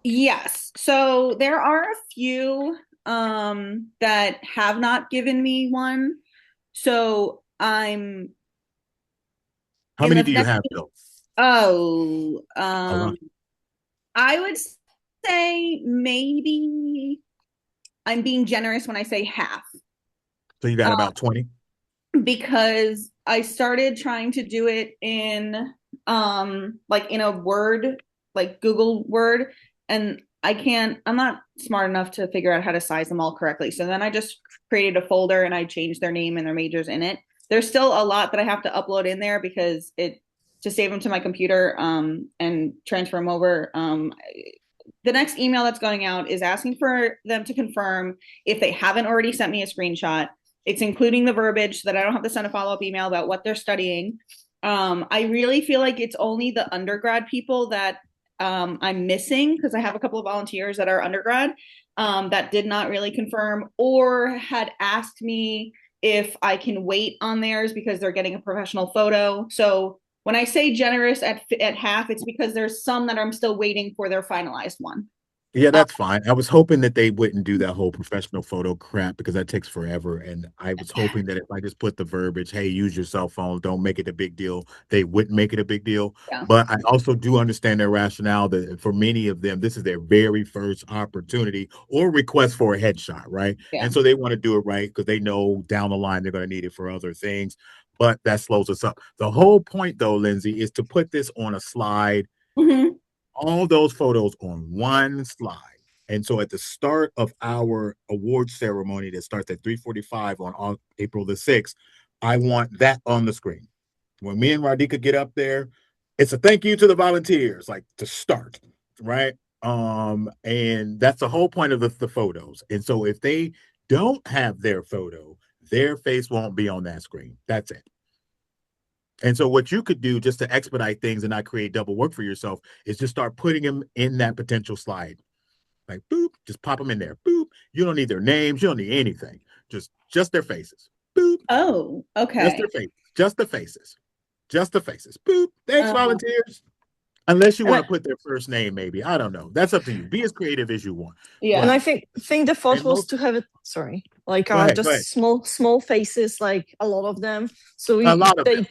Yes. So there are a few that have not given me one. So I'm How many do you have, though? Oh, A lot. I would say maybe I'm being generous when I say half. So you got about 20? Because I started trying to do it in like in a Word, like Google Word, and I'm not smart enough to figure out how to size them all correctly. So then I just created a folder and I changed their name and their majors in it. There's still a lot that I have to upload in there because to save them to my computer and transfer them over. The next email that's going out is asking for them to confirm if they haven't already sent me a screenshot. It's including the verbiage so that I don't have to send a follow-up email about what they're studying. I really feel like it's only the undergrad people that I'm missing because I have a couple of volunteers that are undergrad that did not really confirm or had asked me if I can wait on theirs because they're getting a professional photo. So when I say generous at half, it's because there's some that I'm still waiting for their finalized one. Yeah, that's fine. I was hoping that they wouldn't do that whole professional photo crap because that takes forever. And I was hoping that if I just put the verbiage, hey, use your cell phone, don't make it a big deal, they wouldn't make it a big deal. Yeah. But I also do understand their rationale that for many of them, this is their very first opportunity or request for a headshot, right? Yeah. And so they want to do it right because they know down the line they're going to need it for other things. But that slows us up. The whole point, though, Lindsay, is to put this on a slide. Mm-hmm. All those photos on one slide. And so at the start of our award ceremony that starts at 3:45 on April the 6th, I want that on the screen. When me and Radhika get up there, it's a thank you to the volunteers, like to start, right? And that's the whole point of the photos. And so if they don't have their photo, their face won't be on that screen. That's it. And so what you could do just to expedite things and not create double work for yourself is just start putting them in that potential slide. Like boop, just pop them in there. Boop. You don't need their names, you don't need anything. Just their faces. Boop. Oh, okay. Just their faces. Just the faces. Just the faces. Boop. Thanks, volunteers. Unless you want to put their first name, maybe. I don't know. That's up to you. Be as creative as you want. Yeah. And I think the thought was to have it, sorry, like Go ahead. just small faces, like a lot of them. So A lot of them.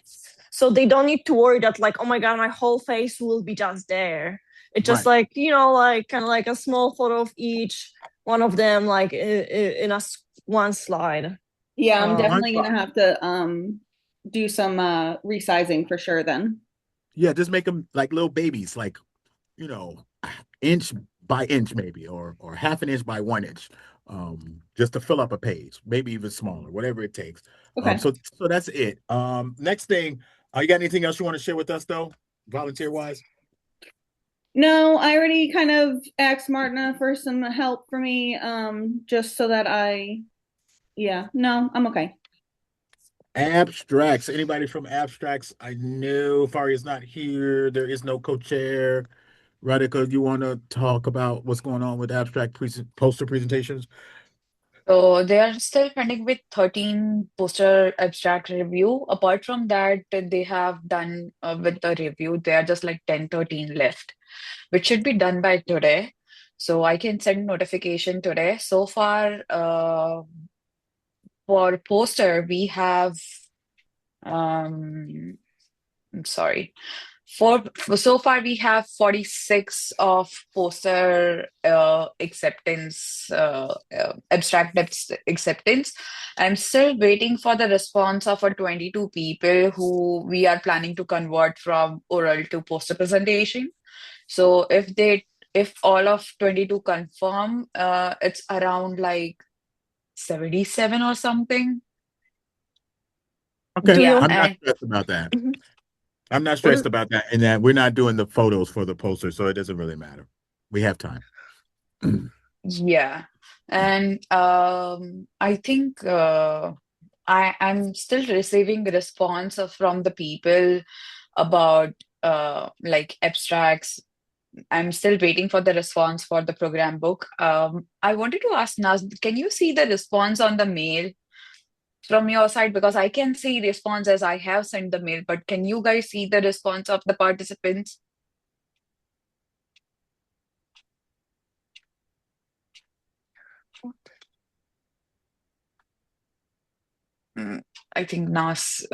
So they don't need to worry that like, oh my God, my whole face will be just there. It's just Right. like, like kind of like a small photo of each one of them, like in one slide. Yeah, I'm definitely gonna have to do some resizing for sure then. Yeah, just make them like little babies, like, inch by inch maybe, or half an inch by 1 inch, just to fill up a page, maybe even smaller, whatever it takes. Okay. So that's it. Next thing, you got anything else you want to share with us though, volunteer wise? No, I already kind of asked Martina for some help for me, just so that no, I'm okay. Abstracts. Anybody from abstracts? I know Faria's not here. There is no co-chair. Radhika, you want to talk about what's going on with abstract poster presentations? So they are still pending with 13 poster abstract review. Apart from that, they have done with the review, they are just like 10, 13 left, which should be done by today. So I can send notification today. So far, for poster, we have, I'm sorry. So far we have 46 of poster acceptance, acceptance. I'm still waiting for the response of 22 people who we are planning to convert from oral to poster presentation. So if all of 22 confirm, it's around like 77 or something. Okay, Yeah, I'm not and stressed about that. Mhm. I'm not stressed about that, and that we're not doing the photos for the poster, so it doesn't really matter. We have time. yeah, and I think I'm still receiving response from the people about like abstracts. I'm still waiting for the response for the program book. I wanted to ask Naz, can you see the response on the mail from your side? Because I can see response as I have sent the mail, but can you guys see the response of the participants? Mm, I think Naz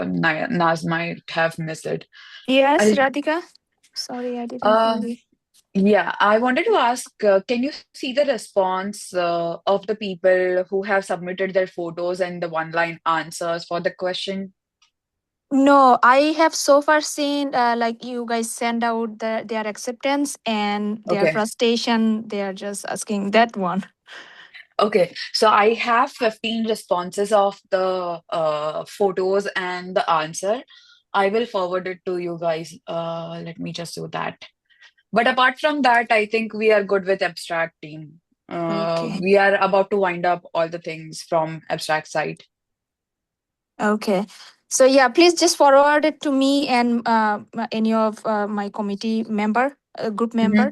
might have missed it. Yes, I, Radhika. Sorry, I didn't hear uh, you. yeah, I wanted to ask, can you see the response of the people who have submitted their photos and the one-line answers for the question? No, I have so far seen like you guys send out their acceptance and their Okay. frustration. They are just asking that one. Okay, so I have 15 responses of the photos and the answer. I will forward it to you guys. Let me just do that. But apart from that, I think we are good with abstract team. Okay. We are about to wind up all the things from abstract side. Okay. So yeah, please just forward it to me and any of my committee member, group member.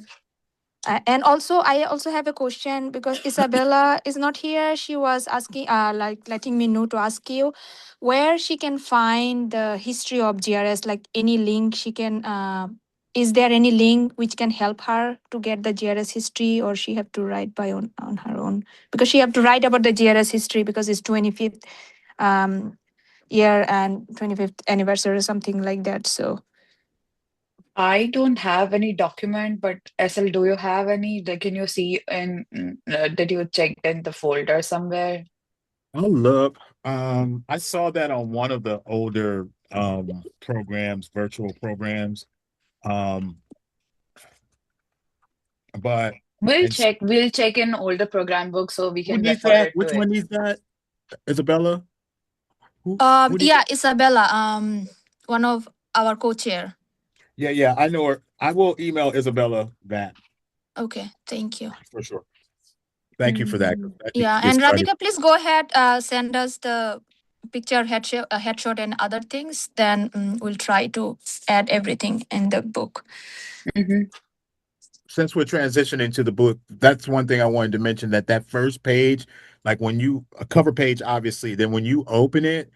And also, I also have a question because Isabella is not here. She was asking, like, letting me know to ask you where she can find the history of GRS. Like, any link she can. Is there any link which can help her to get the GRS history, or she have to write by on her own? Because she have to write about the GRS history because it's 25th year and 25th anniversary or something like that. So I don't have any document, but SL, do you have any? Can you see did you check in the folder somewhere? I'll look. I saw that on one of the older programs, virtual programs. Um, but and We'll check in older program books so we who can needs refer that? it to Which it. one needs that? Isabella? Who needs yeah, it? Isabella, one of our co-chair. Yeah, I know her. I will email Isabella that Okay, thank you. for sure. Thank you for that. That needs Yeah, to get and started. Radhika, please go ahead, send us the picture, headshot, and other things. Then we'll try to add everything in the book. Since we're transitioning to the book, that's one thing I wanted to mention, that first page, like when you a cover page, obviously, then when you open it,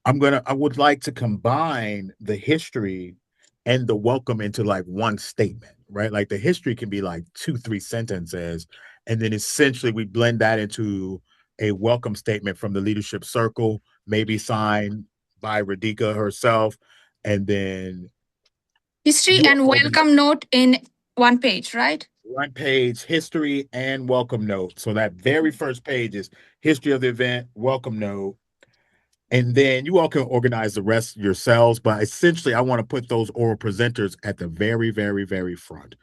I would like to combine the history and the welcome into like one statement, right? Like the history can be like 2, 3 sentences, and then essentially we blend that into a welcome statement from the leadership circle, maybe signed by Radhika herself, and then History you and organize welcome note in one page, right? one page, history and welcome note. So that very first page is history of the event, welcome note, and then you all can organize the rest yourselves. But essentially, I want to put those oral presenters at the very, very, very front.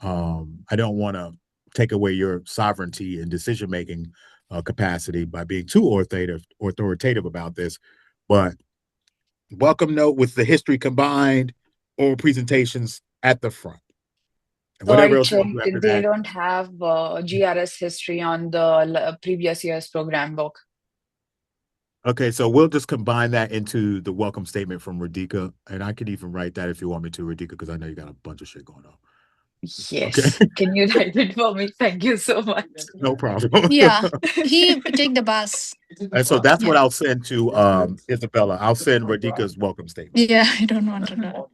I don't want to take away your sovereignty and decision making capacity by being too authoritative about this. But welcome note with the history combined, oral presentations at the front. And So I whatever else you want to do checked, after they that. don't have GRS history on the previous year's program book. Okay, so we'll just combine that into the welcome statement from Radhika, and I can even write that if you want me to, Radhika, because I know you got a bunch of shit going on. Okay, Yes. Can you write it for me? Thank you so much. no problem. Yeah, he take the bus. And so that's what Yeah. I'll send to Isabella. I'll send Radhika's welcome statement. Yeah, I don't want to know.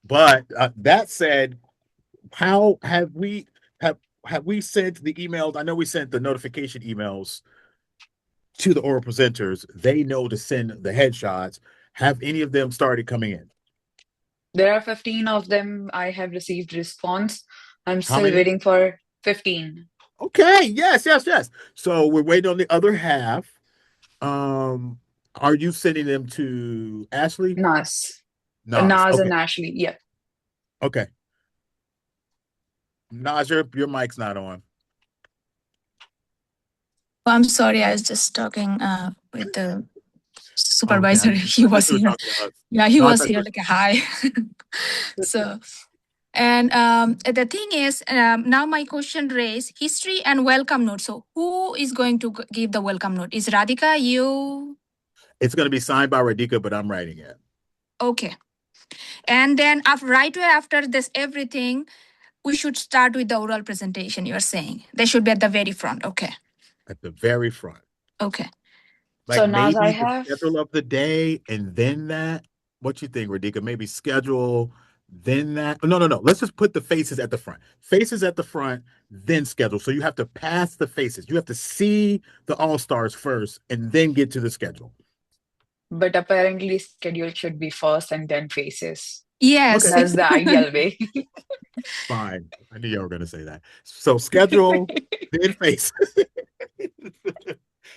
But that said, how have have we sent the emails? I know we sent the notification emails to the oral presenters. They know to send the headshots. Have any of them started coming in? There are 15 of them. I have received response. I'm How still many? waiting for 15. Okay, yes. So we're waiting on the other half. Are you sending them to Ashley? Nas. Nas. Nas Okay. and Ashley. Yeah. Okay. Nas, your mic's not on. Oh, I'm sorry, I was just talking with the Okay. supervisor. He I thought was you were here. talking to us. Yeah, he No, I was thought you here like a hi. So, and the thing is, now my question raised history and welcome note. So, who is going to give the welcome note? Is Radhika you? it's going to be signed by Radhika, but I'm writing it. Okay. And then right away after this everything, we should start with the oral presentation. You're saying they should be at the very front. Okay. At the very front. Okay. Like So Nas, I maybe the have. schedule of the day and then that. What you think, Radhika? Maybe schedule, then that. No. Let's just put the faces at the front. Faces at the front, then schedule. So you have to pass the faces. You have to see the all-stars first and then get to the schedule. But apparently, schedule should be first and then faces. Yes. Okay. That's the ideal way. Fine. I knew you were going to say that. So schedule, then face.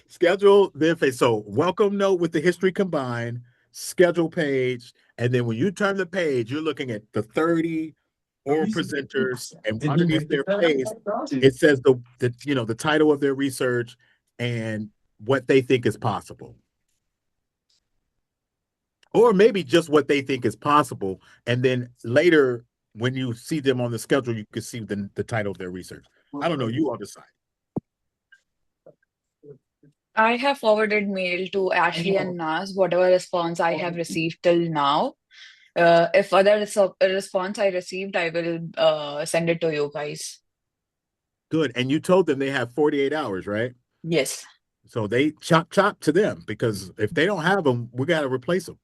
Schedule, then face. So welcome note with the history combined, schedule page, and then when you turn the page, you're looking at the 30 oral presenters, and underneath their face, it says the title of their research and what they think is possible. Or maybe just what they think is possible. And then later, when you see them on the schedule, you can see the title of their research. I don't know. You all decide. I have forwarded mail to Ashley and Nas, whatever response I have received till now. If other response I received, I will send it to you guys. Good. And you told them they have 48 hours, right? Yes. So they chop to them, because if they don't have them, we got to replace them.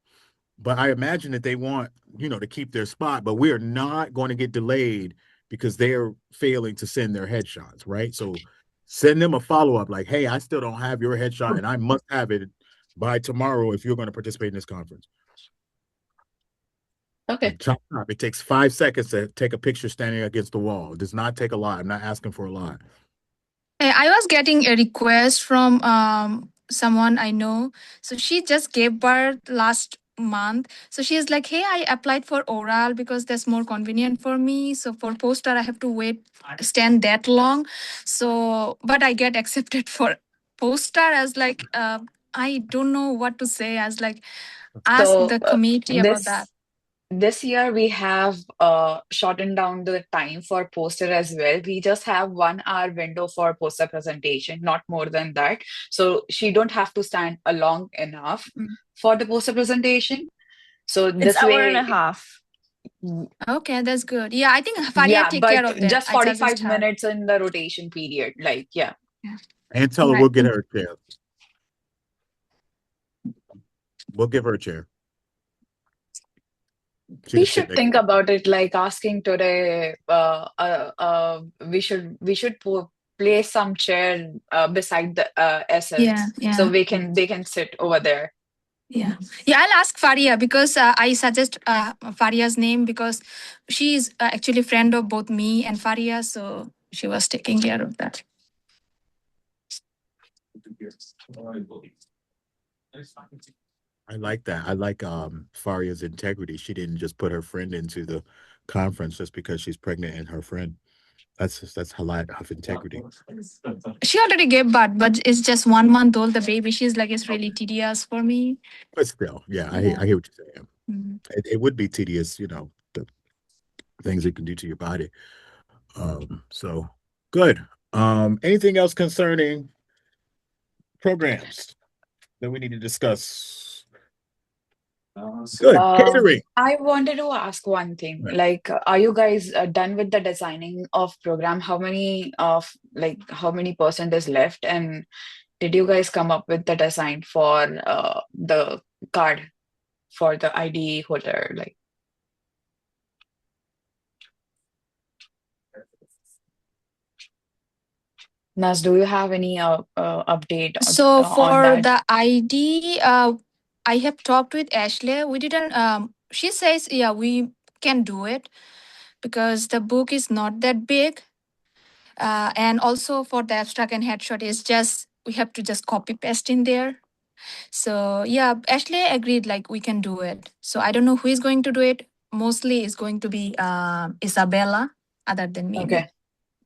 But I imagine that they want, to keep their spot, but we are not going to get delayed because they're failing to send their headshots, right? So send them a follow-up like, hey, I still don't have your headshot and I must have it by tomorrow if you're going to participate in this conference. Okay. And chop. It takes 5 seconds to take a picture standing against the wall. It does not take a lot. I'm not asking for a lot. I was getting a request from someone I know. So she just gave birth last month. So she's like, hey, I applied for oral because that's more convenient for me. So for poster, I have to stand that long. So, but I get accepted for poster. As like, I don't know what to say. As like, ask So the committee about that. this year we have shortened down the time for poster as well. We just have 1 hour window for poster presentation, not more than that. So she don't have to stand long enough for the poster presentation. So It's this hour and a way, half. Okay, that's good. Yeah, I think Faria yeah, take but care of that. just I suggest 45 her. minutes in the rotation period. Like, yeah. And tell her Right. we'll get her a chair. We'll give her a chair. We should think about it, like asking today. We should place some chair beside the SLs, Yeah. so they can sit over there. Yeah, I'll ask Faria because I suggest Faria's name because she is actually friend of both me and Faria, so she was taking care of that. I like that. I like Faria's integrity. She didn't just put her friend into the conference just because she's pregnant and her friend. That's a lot of integrity. She already gave birth, but it's just 1 month old. The baby, she's like, it's really tedious for me. But still, yeah, I Yeah. hear what you're saying. Mhm. It would be tedious, the things it can do to your body. So good. Anything else concerning programs that we need to discuss? Good. Catering. I wanted to ask one thing. Right. Like, are you guys done with the designing of program? How many percent is left? And did you guys come up with the design for the card for the ID holder? Like, Nas, do you have any update So on for that? the ID, I have talked with Ashley. We didn't. She says, yeah, we can do it because the book is not that big. And also for the abstract and headshot is just we have to just copy paste in there. So yeah, Ashley agreed like we can do it. So I don't know who is going to do it. Mostly is going to be Isabella, other than maybe. Okay.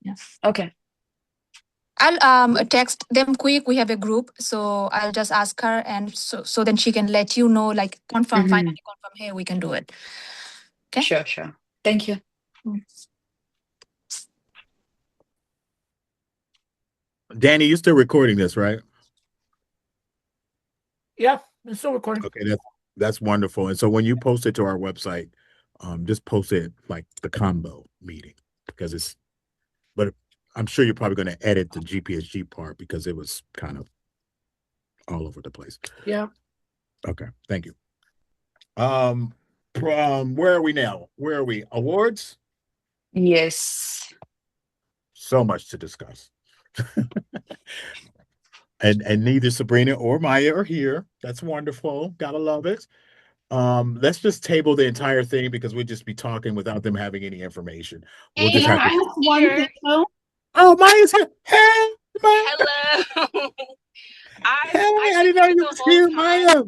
Yeah. Okay. I'll text them quick. We have a group, so I'll just ask her, and so then she can let you know, like confirm, finally confirm. Hey, we can do it. Okay. Sure, sure. Thank you. Danny, you're still recording this, right? Yeah, it's still recording. Okay, that's wonderful. And so when you post it to our website, just post it like the combo meeting because it's. But I'm sure you're probably going to edit the GPSG part because it was kind of all over the place. Yeah. Okay, thank you. Where are we now? Where are we? Awards? Yes. So much to discuss. and neither Sabrina or Maya are here. That's wonderful. Gotta love it. Let's just table the entire thing because we'd just be talking without them having any information. We'll just And have I to. have one thing though. Oh, Maya's here. Hey, Maya. Hello. Hey, I've I been didn't know here you the was whole here, time. Maya.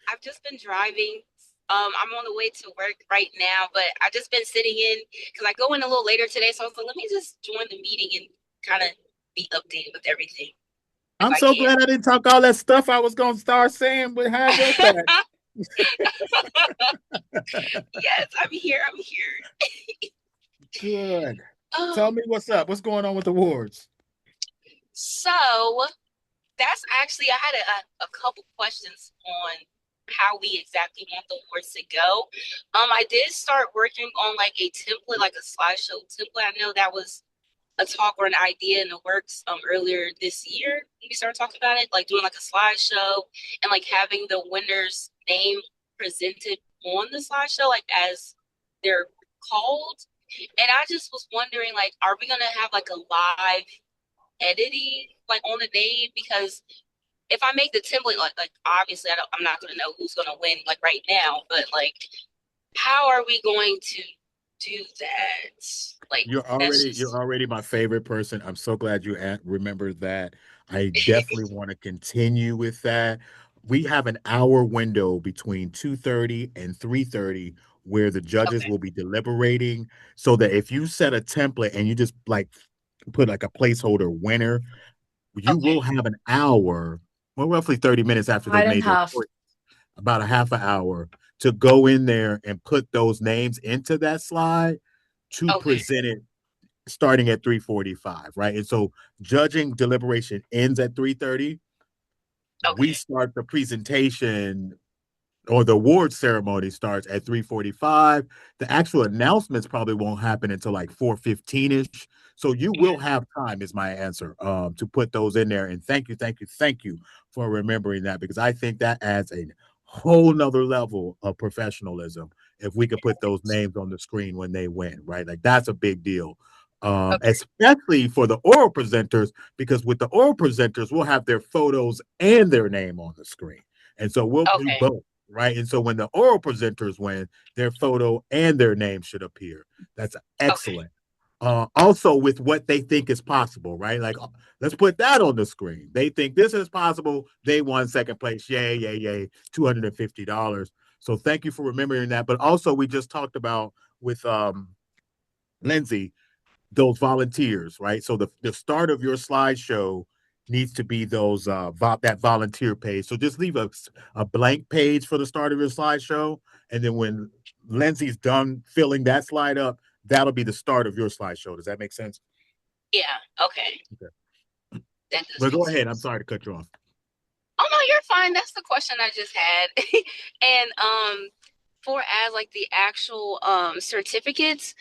I've just been driving. I'm on the way to work right now, but I've just been sitting in because I go in a little later today. So I was like, let me just join the meeting and kind of be updated with everything if I'm I so can. glad I didn't talk all that stuff I was gonna start saying behind your back. Yes, I'm here. I'm here. Good. Tell me what's up. What's going on with awards? So that's actually I had a couple questions on how we exactly want the awards to go. I did start working on like a template, like a slideshow template. I know that was a talk or an idea in the works earlier this year. We started talking about it, like doing like a slideshow and like having the winner's name presented on the slideshow, like as they're called. And I just was wondering, like, are we gonna have like a live editing like on the name? Because if I make the template, like obviously I'm not gonna know who's gonna win like right now, but like, how are we going to do that? Like, that's You're just already my favorite person. I'm so glad you remembered that. I definitely want to continue with that. We have an hour window between 2:30 and 3:30 where the judges okay. will be deliberating so that if you set a template and you just like put like a placeholder winner, you will Okay. have an hour, well, roughly 30 minutes after they've Hour and made their half. choice, about a half an hour to go in there and put those names into that slide to Okay. present it starting at 3:45, right? And so judging deliberation ends at 3:30. We Okay. start the presentation or the award ceremony starts at 3:45. The actual announcements probably won't happen until like 4:15ish. So you will have time, is my answer, to put those in there. And thank you for remembering that because I think that adds a whole nother level of professionalism if we could put those names on the screen when they win, right? Like that's a big deal. Okay. Especially for the oral presenters, because with the oral presenters, we'll have their photos and their name on the screen. And so we'll do Okay. both, right? And so when the oral presenters win, their photo and their name should appear. That's Okay. excellent. Also with what they think is possible, right? Like, let's put that on the screen. They think this is possible. They won second place. Yay, yay, yay. $250. So thank you for remembering that. But also, we just talked about with Lindsay those volunteers, right? So the start of your slideshow needs to be those that volunteer page. So just leave a blank page for the start of your slideshow, and then when Lindsay's done filling that slide up, that'll be the start of your slideshow. Does that make sense? Yeah. Okay. Okay. That does But make go ahead. I'm sense. sorry to cut you off. Oh no, you're fine. That's the question I just had. And for as like the actual certificates,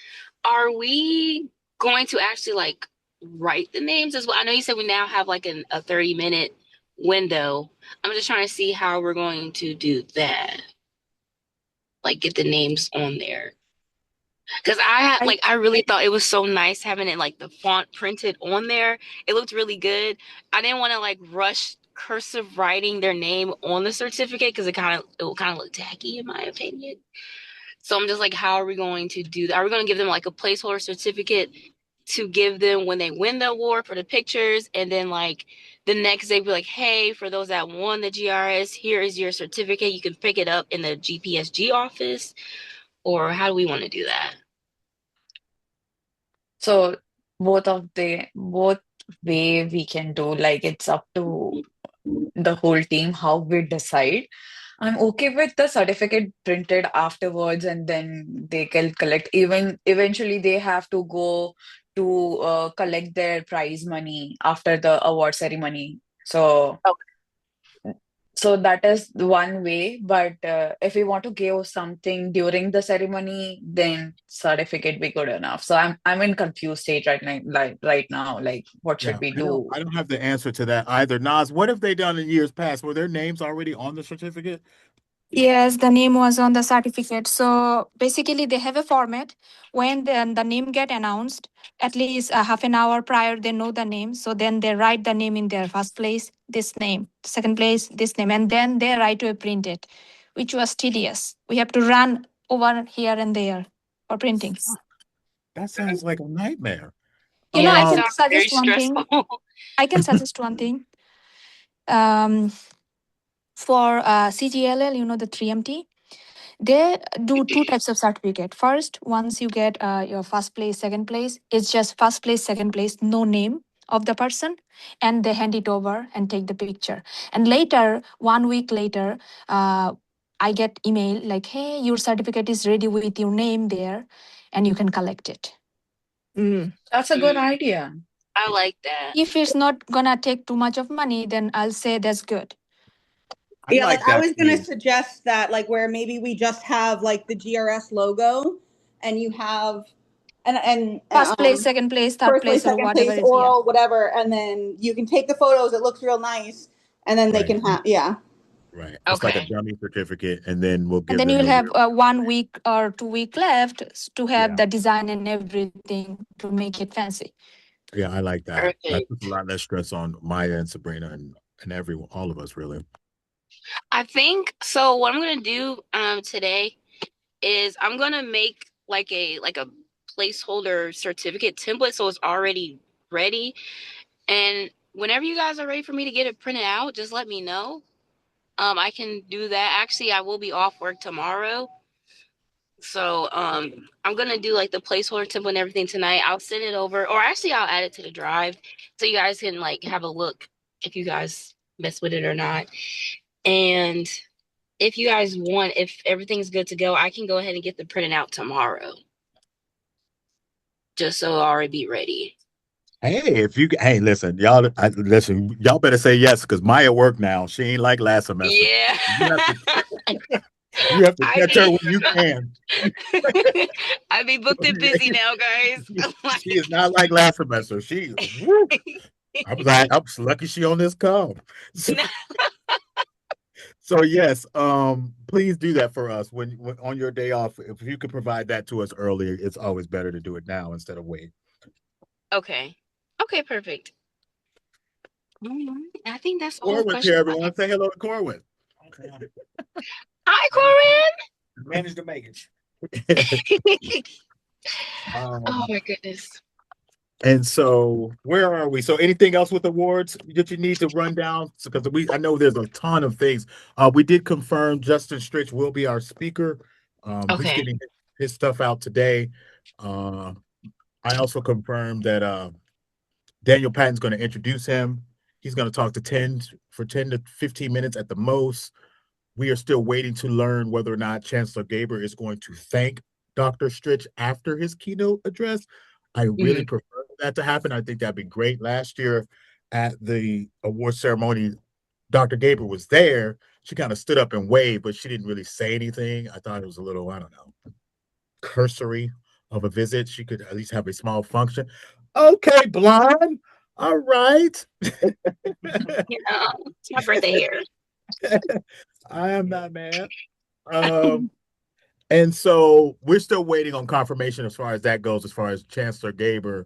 are we going to actually like write the names as well? I know you said we now have like a 30-minute window. I'm just trying to see how we're going to do that. Like get the names on there. Because I really thought it was so nice having it like the font printed on there. It looked really good. I didn't want to like rush cursive writing their name on the certificate because it will kind of look tacky in my opinion. So I'm just like, how are we going to do that? Are we going to give them like a placeholder certificate to give them when they win the award for the pictures, and then like the next day be like, hey, for those that won the GRS, here is your certificate. You can pick it up in the GPSG office, or how do we want to do that? So both way we can do, like it's up to the whole team how we decide. I'm okay with the certificate printed afterwards and then they can collect. Even eventually they have to go to collect their prize money after the award ceremony. So that is one way, but if we want to give something during the ceremony, then certificate be good enough. So I'm in confused state right now. Like, what Yeah, should we I don't do? I don't have the answer to that either. Nas, what have they done in years past? Were their names already on the certificate? Yes, the name was on the certificate. So basically, they have a format. When the name get announced, at least a half an hour prior, they know the name. So then they write the name in their first place, this name, second place, this name, and then they write to print it, which was tedious. We have to run over here and there for printing. That sounds like a nightmare. Yeah, I that can sounds very suggest one thing. stressful. I can suggest one thing. Um, for CGLL, the 3MT. They do two types of certificate. First, once you get your first place, second place, it's just first place, second place, no name of the person, and they hand it over and take the picture. And later, 1 week later, I get email like, "Hey, your certificate is ready with your name there, and you can collect it." That's a good idea. I like that. If it's not gonna take too much of money, then I'll say that's good. I Yeah, like like I that was gonna too. suggest that, like where maybe we just have like the GRS logo, and you have and First place, second place, third first place, place, or second whatever place, is here. oral, whatever, and then you can take the photos. It looks real nice, and then they Right, can have yeah. right. It's like a Okay. dummy certificate, and then we'll And give then them you'll the have real. 1 week or 2 week left to have Yeah, the design and everything to make it fancy. yeah, I like that. That puts a Perfect. lot less stress on Maya and Sabrina and everyone, all of us, really. I think so. What I'm gonna do today is I'm gonna make like a placeholder certificate template so it's already ready. And whenever you guys are ready for me to get it printed out, just let me know. I can do that. Actually, I will be off work tomorrow. So I'm gonna do like the placeholder template and everything tonight. I'll send it over, or actually I'll add it to the drive so you guys can like have a look if you guys mess with it or not. And if you guys want, if everything's good to go, I can go ahead and get the printed out tomorrow. Just so I'll already be ready. Hey, listen, y'all better say yes because Maya work now. She ain't like last semester. Yeah. You have to, you have to I catch her be when you can. I be booked and busy now, guys. She is not like last semester. Woo, I was lucky she on this call. So, so yes, please do that for us when on your day off. If you could provide that to us earlier, it's always better to do it now instead of wait. Okay. Okay, perfect. All right. I think that's all the Corwin's here, questions I everyone. Say hello to Corwin. Okay. have. Hi, Managed to make Corinne. it. Oh um, my goodness. and so where are we? So anything else with awards that you need to run down? Because I know there's a ton of things. We did confirm Justin Stritch will be our speaker. He's Okay. getting his stuff out today. I also confirmed that Daniel Patton's going to introduce him. He's going to talk to 10 to 15 minutes at the most. We are still waiting to learn whether or not Chancellor Gaber is going to thank Dr. Stritch after his keynote address. I really Mhm. prefer that to happen. I think that'd be great. Last year at the award ceremony, Dr. Gaber was there. She kind of stood up and waved, but she didn't really say anything. I thought it was a little, I don't know, cursory of a visit. She could at least have a small function. Okay, blonde. All right. It's my birthday here. I am not mad. Um, And so we're still waiting on confirmation as far as that goes, as far as Chancellor Gaber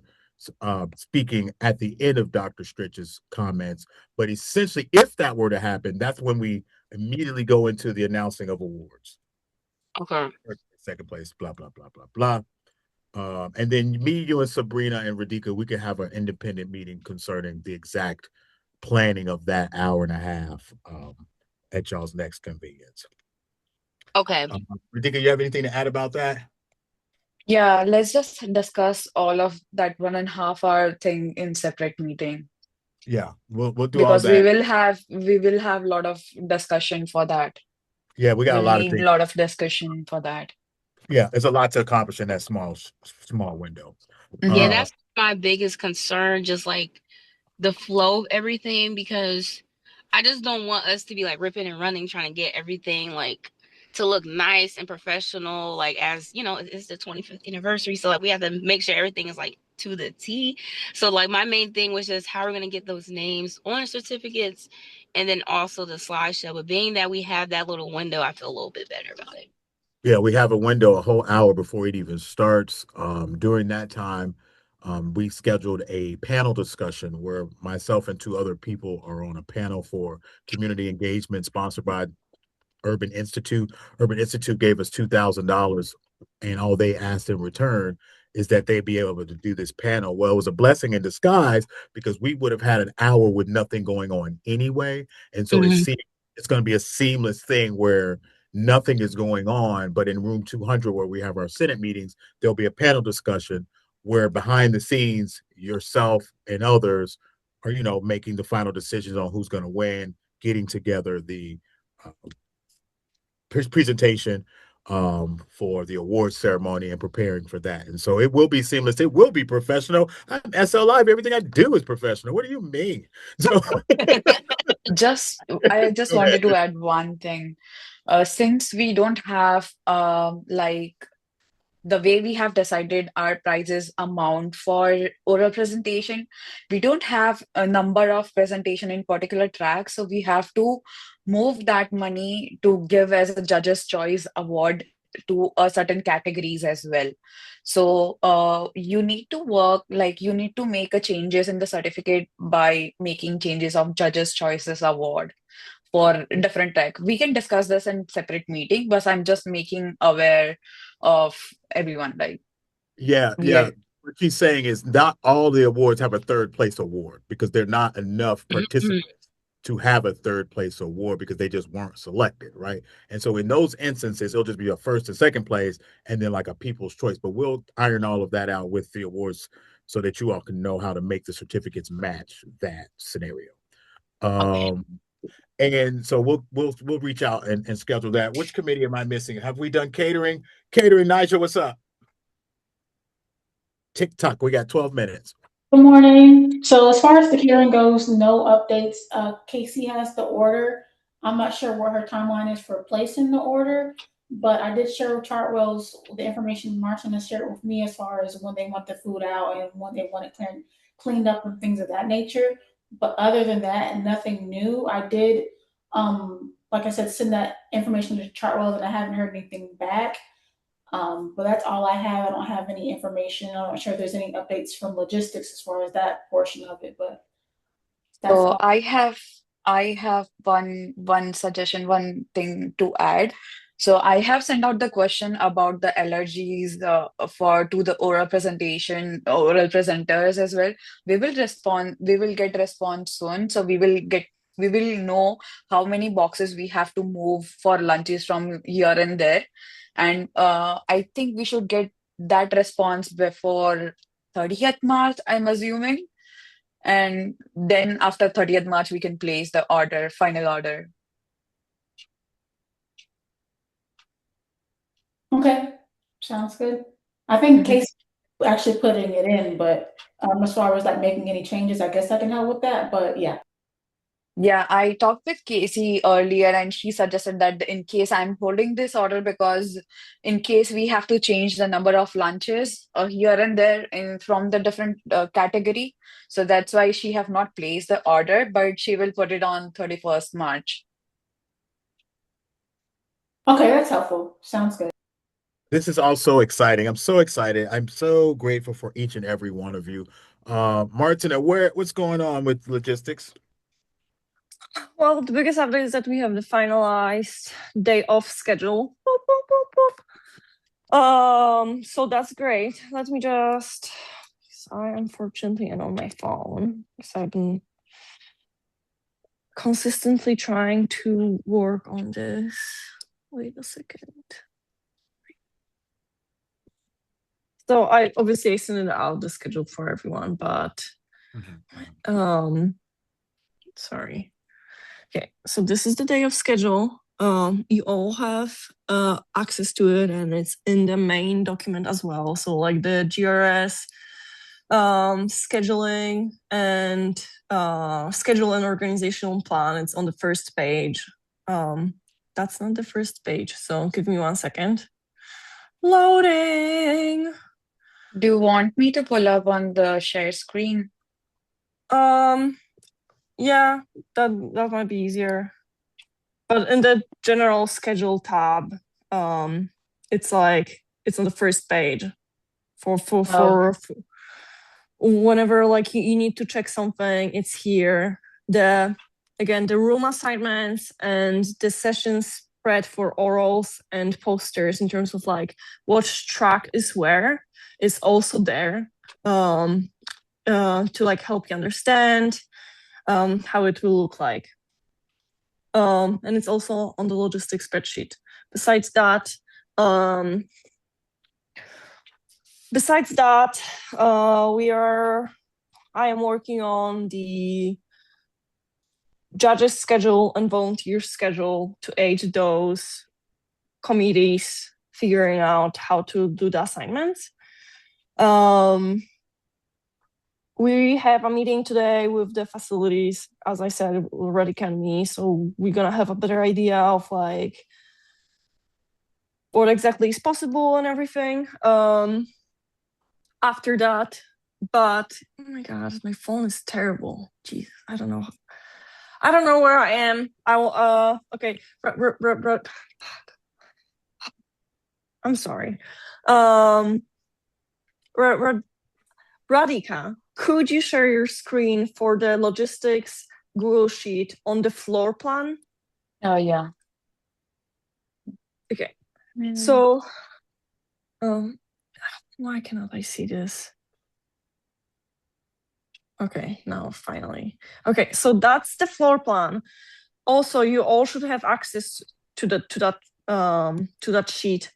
speaking at the end of Dr. Stritch's comments. But essentially, if that were to happen, that's when we immediately go into the announcing of awards. Okay. Second place, blah, blah, blah, blah, blah. And then me, you, and Sabrina and Radhika, we can have an independent meeting concerning the exact planning of that hour and a half at y'all's next convenience. Okay. Radhika, you have anything to add about that? Yeah, let's just discuss all of that 1.5 hour thing in separate meeting Yeah, we'll do all because we that. will have a lot of discussion for that. Yeah, we got a We'll lot of need a things. lot of discussion for that. Yeah, there's a lot to accomplish in that small window. Yeah, that's my biggest concern, just like the flow of everything, because I just don't want us to be like ripping and running trying to get everything like to look nice and professional, like, as you know, it's the 25th anniversary, so like we have to make sure everything is like to the T. So like my main thing was just how we're gonna get those names on the certificates and then also the slideshow. But being that we have that little window, I feel a little bit better about it. Yeah, we have a window a whole hour before it even starts. During that time, we scheduled a panel discussion where myself and two other people are on a panel for community engagement sponsored by Urban Institute. Urban Institute gave us $2,000, and all they asked in return is that they be able to do this panel. Well, it was a blessing in disguise because we would have had an hour with nothing going on anyway, and so Mhm. it's going to be a seamless thing where nothing is going on. But in room 200, where we have our Senate meetings, there'll be a panel discussion where behind the scenes, yourself and others are, making the final decisions on who's going to win, getting together the uh, presentation for the awards ceremony and preparing for that. And so it will be seamless. It will be professional. I'm SL Live. Everything I do is professional. What do you mean? So I just go ahead. wanted to add one thing. Since we don't have like the way we have decided our prizes amount for oral presentation, we don't have a number of presentation in particular track, so we have to move that money to give as a judge's choice award to certain categories as well. So you need to work, like you need to make a changes in the certificate by making changes of judge's choices award for different track. We can discuss this in separate meeting, but I'm just making aware of everyone. Like Yeah, we yeah. are, What she's saying is not all the awards have a third place award because there are not enough participants to have a third place award because they just weren't selected, right? And so in those instances, it'll just be a first and second place and then like a people's choice. But we'll iron all of that out with the awards so that you all can know how to make the certificates match that scenario. Okay. And so we'll reach out and schedule that. Which committee am I missing? Have we done catering? Catering, Nigel, what's up? TikTok, we got 12 minutes. Good morning. So as far as the hearing goes, no updates. Casey has the order. I'm not sure what her timeline is for placing the order, but I did share with Chartwell's the information Martin has shared with me as far as when they want the food out and when they want it cleaned up and things of that nature. But other than that, nothing new. I did, like I said, send that information to Chartwell and I haven't heard anything back. But that's all I have. I don't have any information. I'm not sure if there's any updates from logistics as far as that portion of it, but that's so all. I have one suggestion, one thing to add. So I have sent out the question about the allergies for to the oral presentation, oral presenters as well. We will respond. We will get response soon. So we will know how many boxes we have to move for lunches from here and there, and I think we should get that response before 30th March. I'm assuming, and then after 30th March, we can place the order, final order. Okay, sounds good. I think Mhm. Casey actually putting it in, but as far as like making any changes, I guess I can help with that. But yeah. Yeah, I talked with Casey earlier, and she suggested that in case I'm holding this order, because in case we have to change the number of lunches here and there in from the different category, so that's why she have not placed the order, but she will put it on 31st March. Okay, that's helpful. Sounds good. This is all so exciting. I'm so excited. I'm so grateful for each and every one of you. Martina, what's going on with logistics? Well, the biggest update is that we have the finalized day off schedule. Boop, boop, boop, boop. So that's great. Let me just. I unfortunately am on my phone, so I've been consistently trying to work on this. Wait a second. So I obviously sent out the schedule for everyone, but sorry. Okay, so this is the day of schedule. You all have access to it, and it's in the main document as well. So like the GRS scheduling and schedule and organizational plan, it's on the first page. That's not the first page, so give me 1 second. Loading. Do you want me to pull up on the share screen? Yeah, that might be easier. But in the general schedule tab, it's like it's on the first page for whenever like you need to check something, it's here. The room assignments and the session spread for orals and posters in terms of like what track is where is also there to like help you understand how it will look like. And it's also on the logistics spreadsheet. Besides that, I am working on the judges schedule and volunteer schedule to aid those committees figuring out how to do the assignments. We have a meeting today with the facilities, as I said, already can me. So we're gonna have a better idea of like what exactly is possible and everything. After that, but oh my god, my phone is terrible. Jeez, I don't know where I am. I will okay. I'm sorry. Radhika, could you share your screen for the logistics Google Sheet on the floor plan? Oh, yeah. Okay. So, why cannot I see this? Okay, now finally. Okay, so that's the floor plan. Also, you all should have access to that sheet.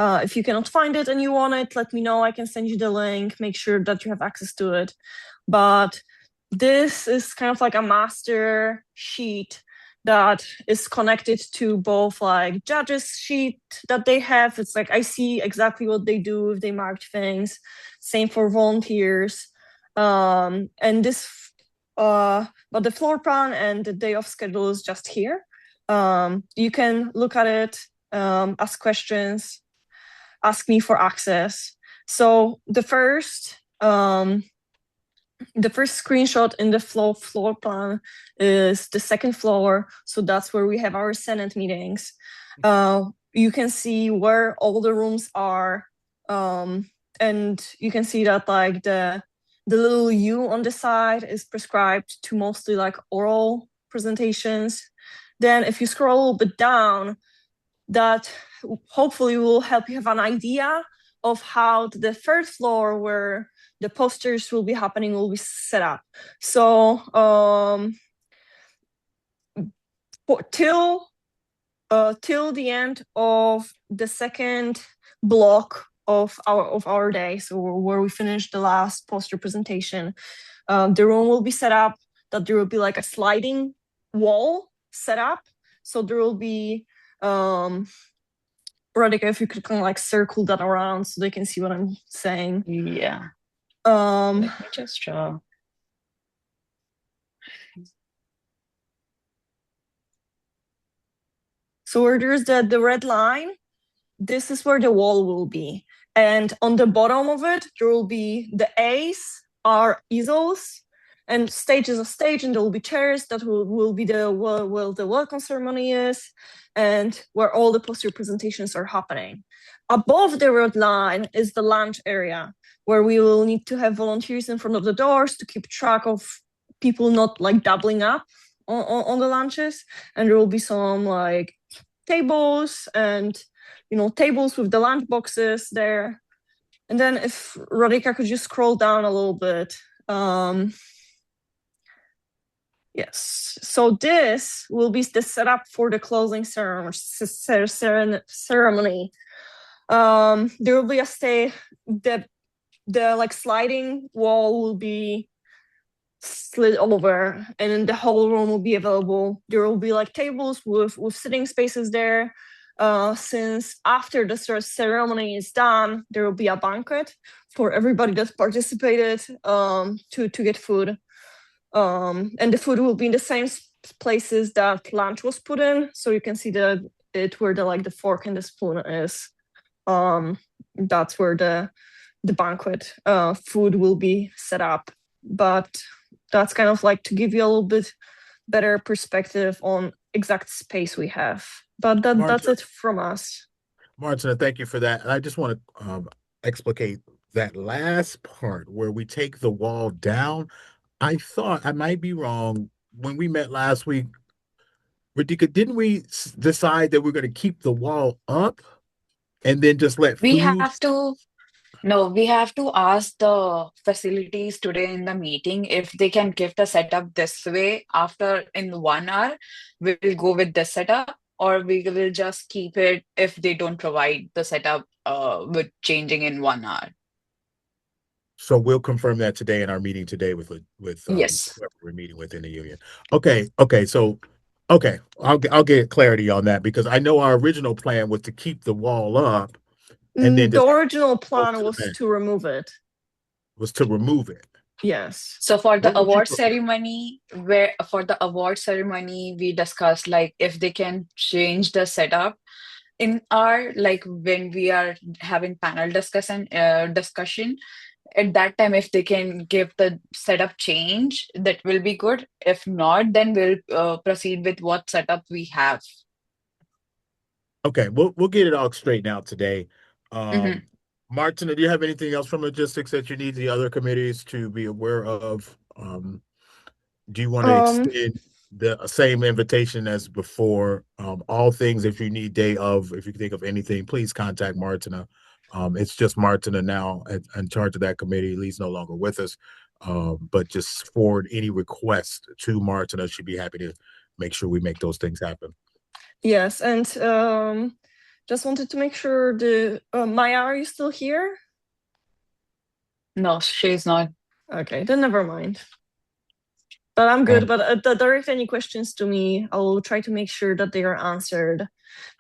If you cannot find it and you want it, let me know. I can send you the link. Make sure that you have access to it. But this is kind of like a master sheet that is connected to both like judges sheet that they have. It's like I see exactly what they do if they marked things. Same for volunteers. And this but the floor plan and the day of schedule is just here. You can look at it, ask questions, ask me for access. So the first screenshot in the floor plan is the second floor. So that's where we have our Senate meetings. You can see where all the rooms are. And you can see that like the little U on the side is prescribed to mostly like oral presentations. Then if you scroll a little bit down, that hopefully will help you have an idea of how the third floor where the posters will be happening will be set up. So till the end of the second block of our day, so where we finish the last poster presentation, the room will be set up that there will be like a sliding wall set up. So there will be Radhika, if you could kind of like circle that around so they can see what I'm saying. Yeah. Let me just draw. So where there's the red line, this is where the wall will be. And on the bottom of it, there will be the A's are easels, and stage is a stage, and there will be chairs that will be the welcome ceremony is, and where all the poster presentations are happening. Above the red line is the lunch area, where we will need to have volunteers in front of the doors to keep track of people not like doubling up on the lunches, and there will be some like tables and tables with the lunch boxes there. And then if Radhika could just scroll down a little bit. Yes, so this will be the setup for the closing ceremony. There will be a stay, the like sliding wall will be slid over, and then the whole room will be available. There will be like tables with sitting spaces there. Since after the ceremony is done, there will be a banquet for everybody that participated to get food. And the food will be in the same places that lunch was put in, so you can see where the fork and the spoon is. That's where the banquet food will be set up. But that's kind of like to give you a little bit better perspective on exact space we have. But that's it from us. Martina, thank you for that. And I just want to explicate that last part where we take the wall down. I thought, I might be wrong, when we met last week, Radhika, didn't we decide that we're going to keep the wall up and then just let We food? have to No, we have to ask the facilities today in the meeting if they can give the setup this way after in 1 hour, we will go with this setup, or we will just keep it if they don't provide the setup with changing in 1 hour. So we'll confirm that today in our meeting today with Yes. whoever we're meeting with in the union. Okay. So I'll get clarity on that, because I know our original plan was to keep the wall up, and then The original plan was event. to remove it. Was to remove it. Yes. So for the What would you award prefer? ceremony, we discussed like if they can change the setup in our like when we are having panel discussion at that time, if they can give the setup change, that will be good. If not, then we'll proceed with what setup we have. Okay, we'll get it all straightened out today. Mhm. Martina, do you have anything else from logistics that you need the other committees to be aware of? Do you want to extend the same invitation as before? All things, if you need if you think of anything, please contact Martina. It's just Martina now in charge of that committee. Lee's no longer with us. But just forward any request to Martina. She'd be happy to make sure we make those things happen. Yes, and just wanted to make sure Maya, are you still here? No, she's not. Okay, then never mind. But I'm good. But direct any questions to me. I'll try to make sure that they are answered.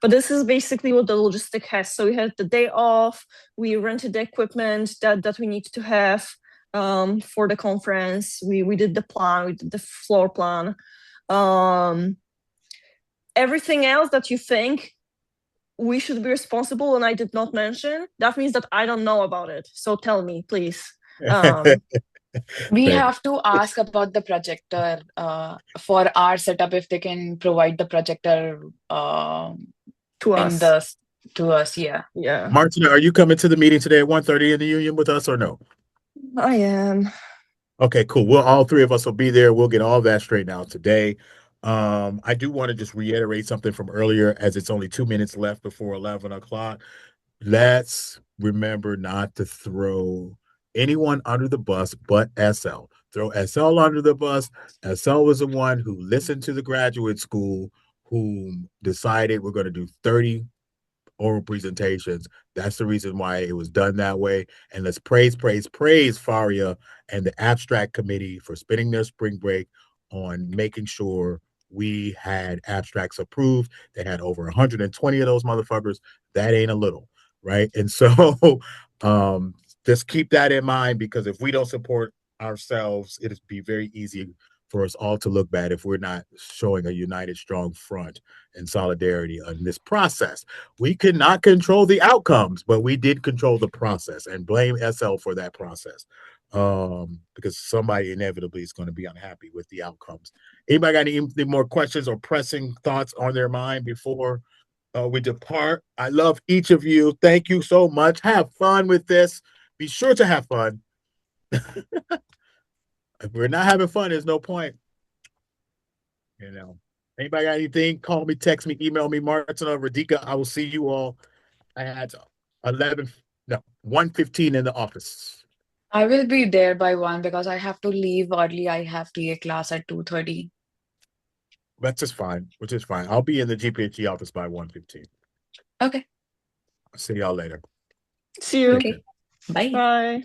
But this is basically what the logistic has. So we had the day off. We rented the equipment that we need to have for the conference. We did the plan. We did the floor plan. Everything else that you think we should be responsible and I did not mention, that means that I don't know about it. So tell me, please. We have to ask about the projector for our setup, if they can provide the projector to us. Yeah. Yeah. Martina, are you coming to the meeting today at 1:30 in the union with us or no? I am. Okay, cool. Well, all three of us will be there. We'll get all that straightened out today. I do want to just reiterate something from earlier, as it's only 2 minutes left before 11 o'clock. Let's remember not to throw anyone under the bus but SL. Throw SL under the bus. SL was the one who listened to the graduate school, who decided we're going to do 30 oral presentations. That's the reason why it was done that way. And let's praise Faria and the abstract committee for spending their spring break on making sure we had abstracts approved. They had over 120 of those motherfuckers. That ain't a little, right? And so just keep that in mind, because if we don't support ourselves, it'd be very easy for us all to look bad if we're not showing a united, strong front and solidarity in this process. We could not control the outcomes, but we did control the process, and blame SL for that process. because somebody inevitably is going to be unhappy with the outcomes. Anybody got any more questions or pressing thoughts on their mind before we depart? I love each of you. Thank you so much. Have fun with this. Be sure to have fun. If we're not having fun, there's no point. Anybody got anything? Call me, text me, email me, Martin or Radhika. I will see you all at 1:15 in the office. I will be there by 1 because I have to leave early. I have TA class at 2:30. That's just fine. Which is fine. I'll be in the GPSG office by 1:15. Okay. I'll see y'all later. See you. Okay. Bye. Bye.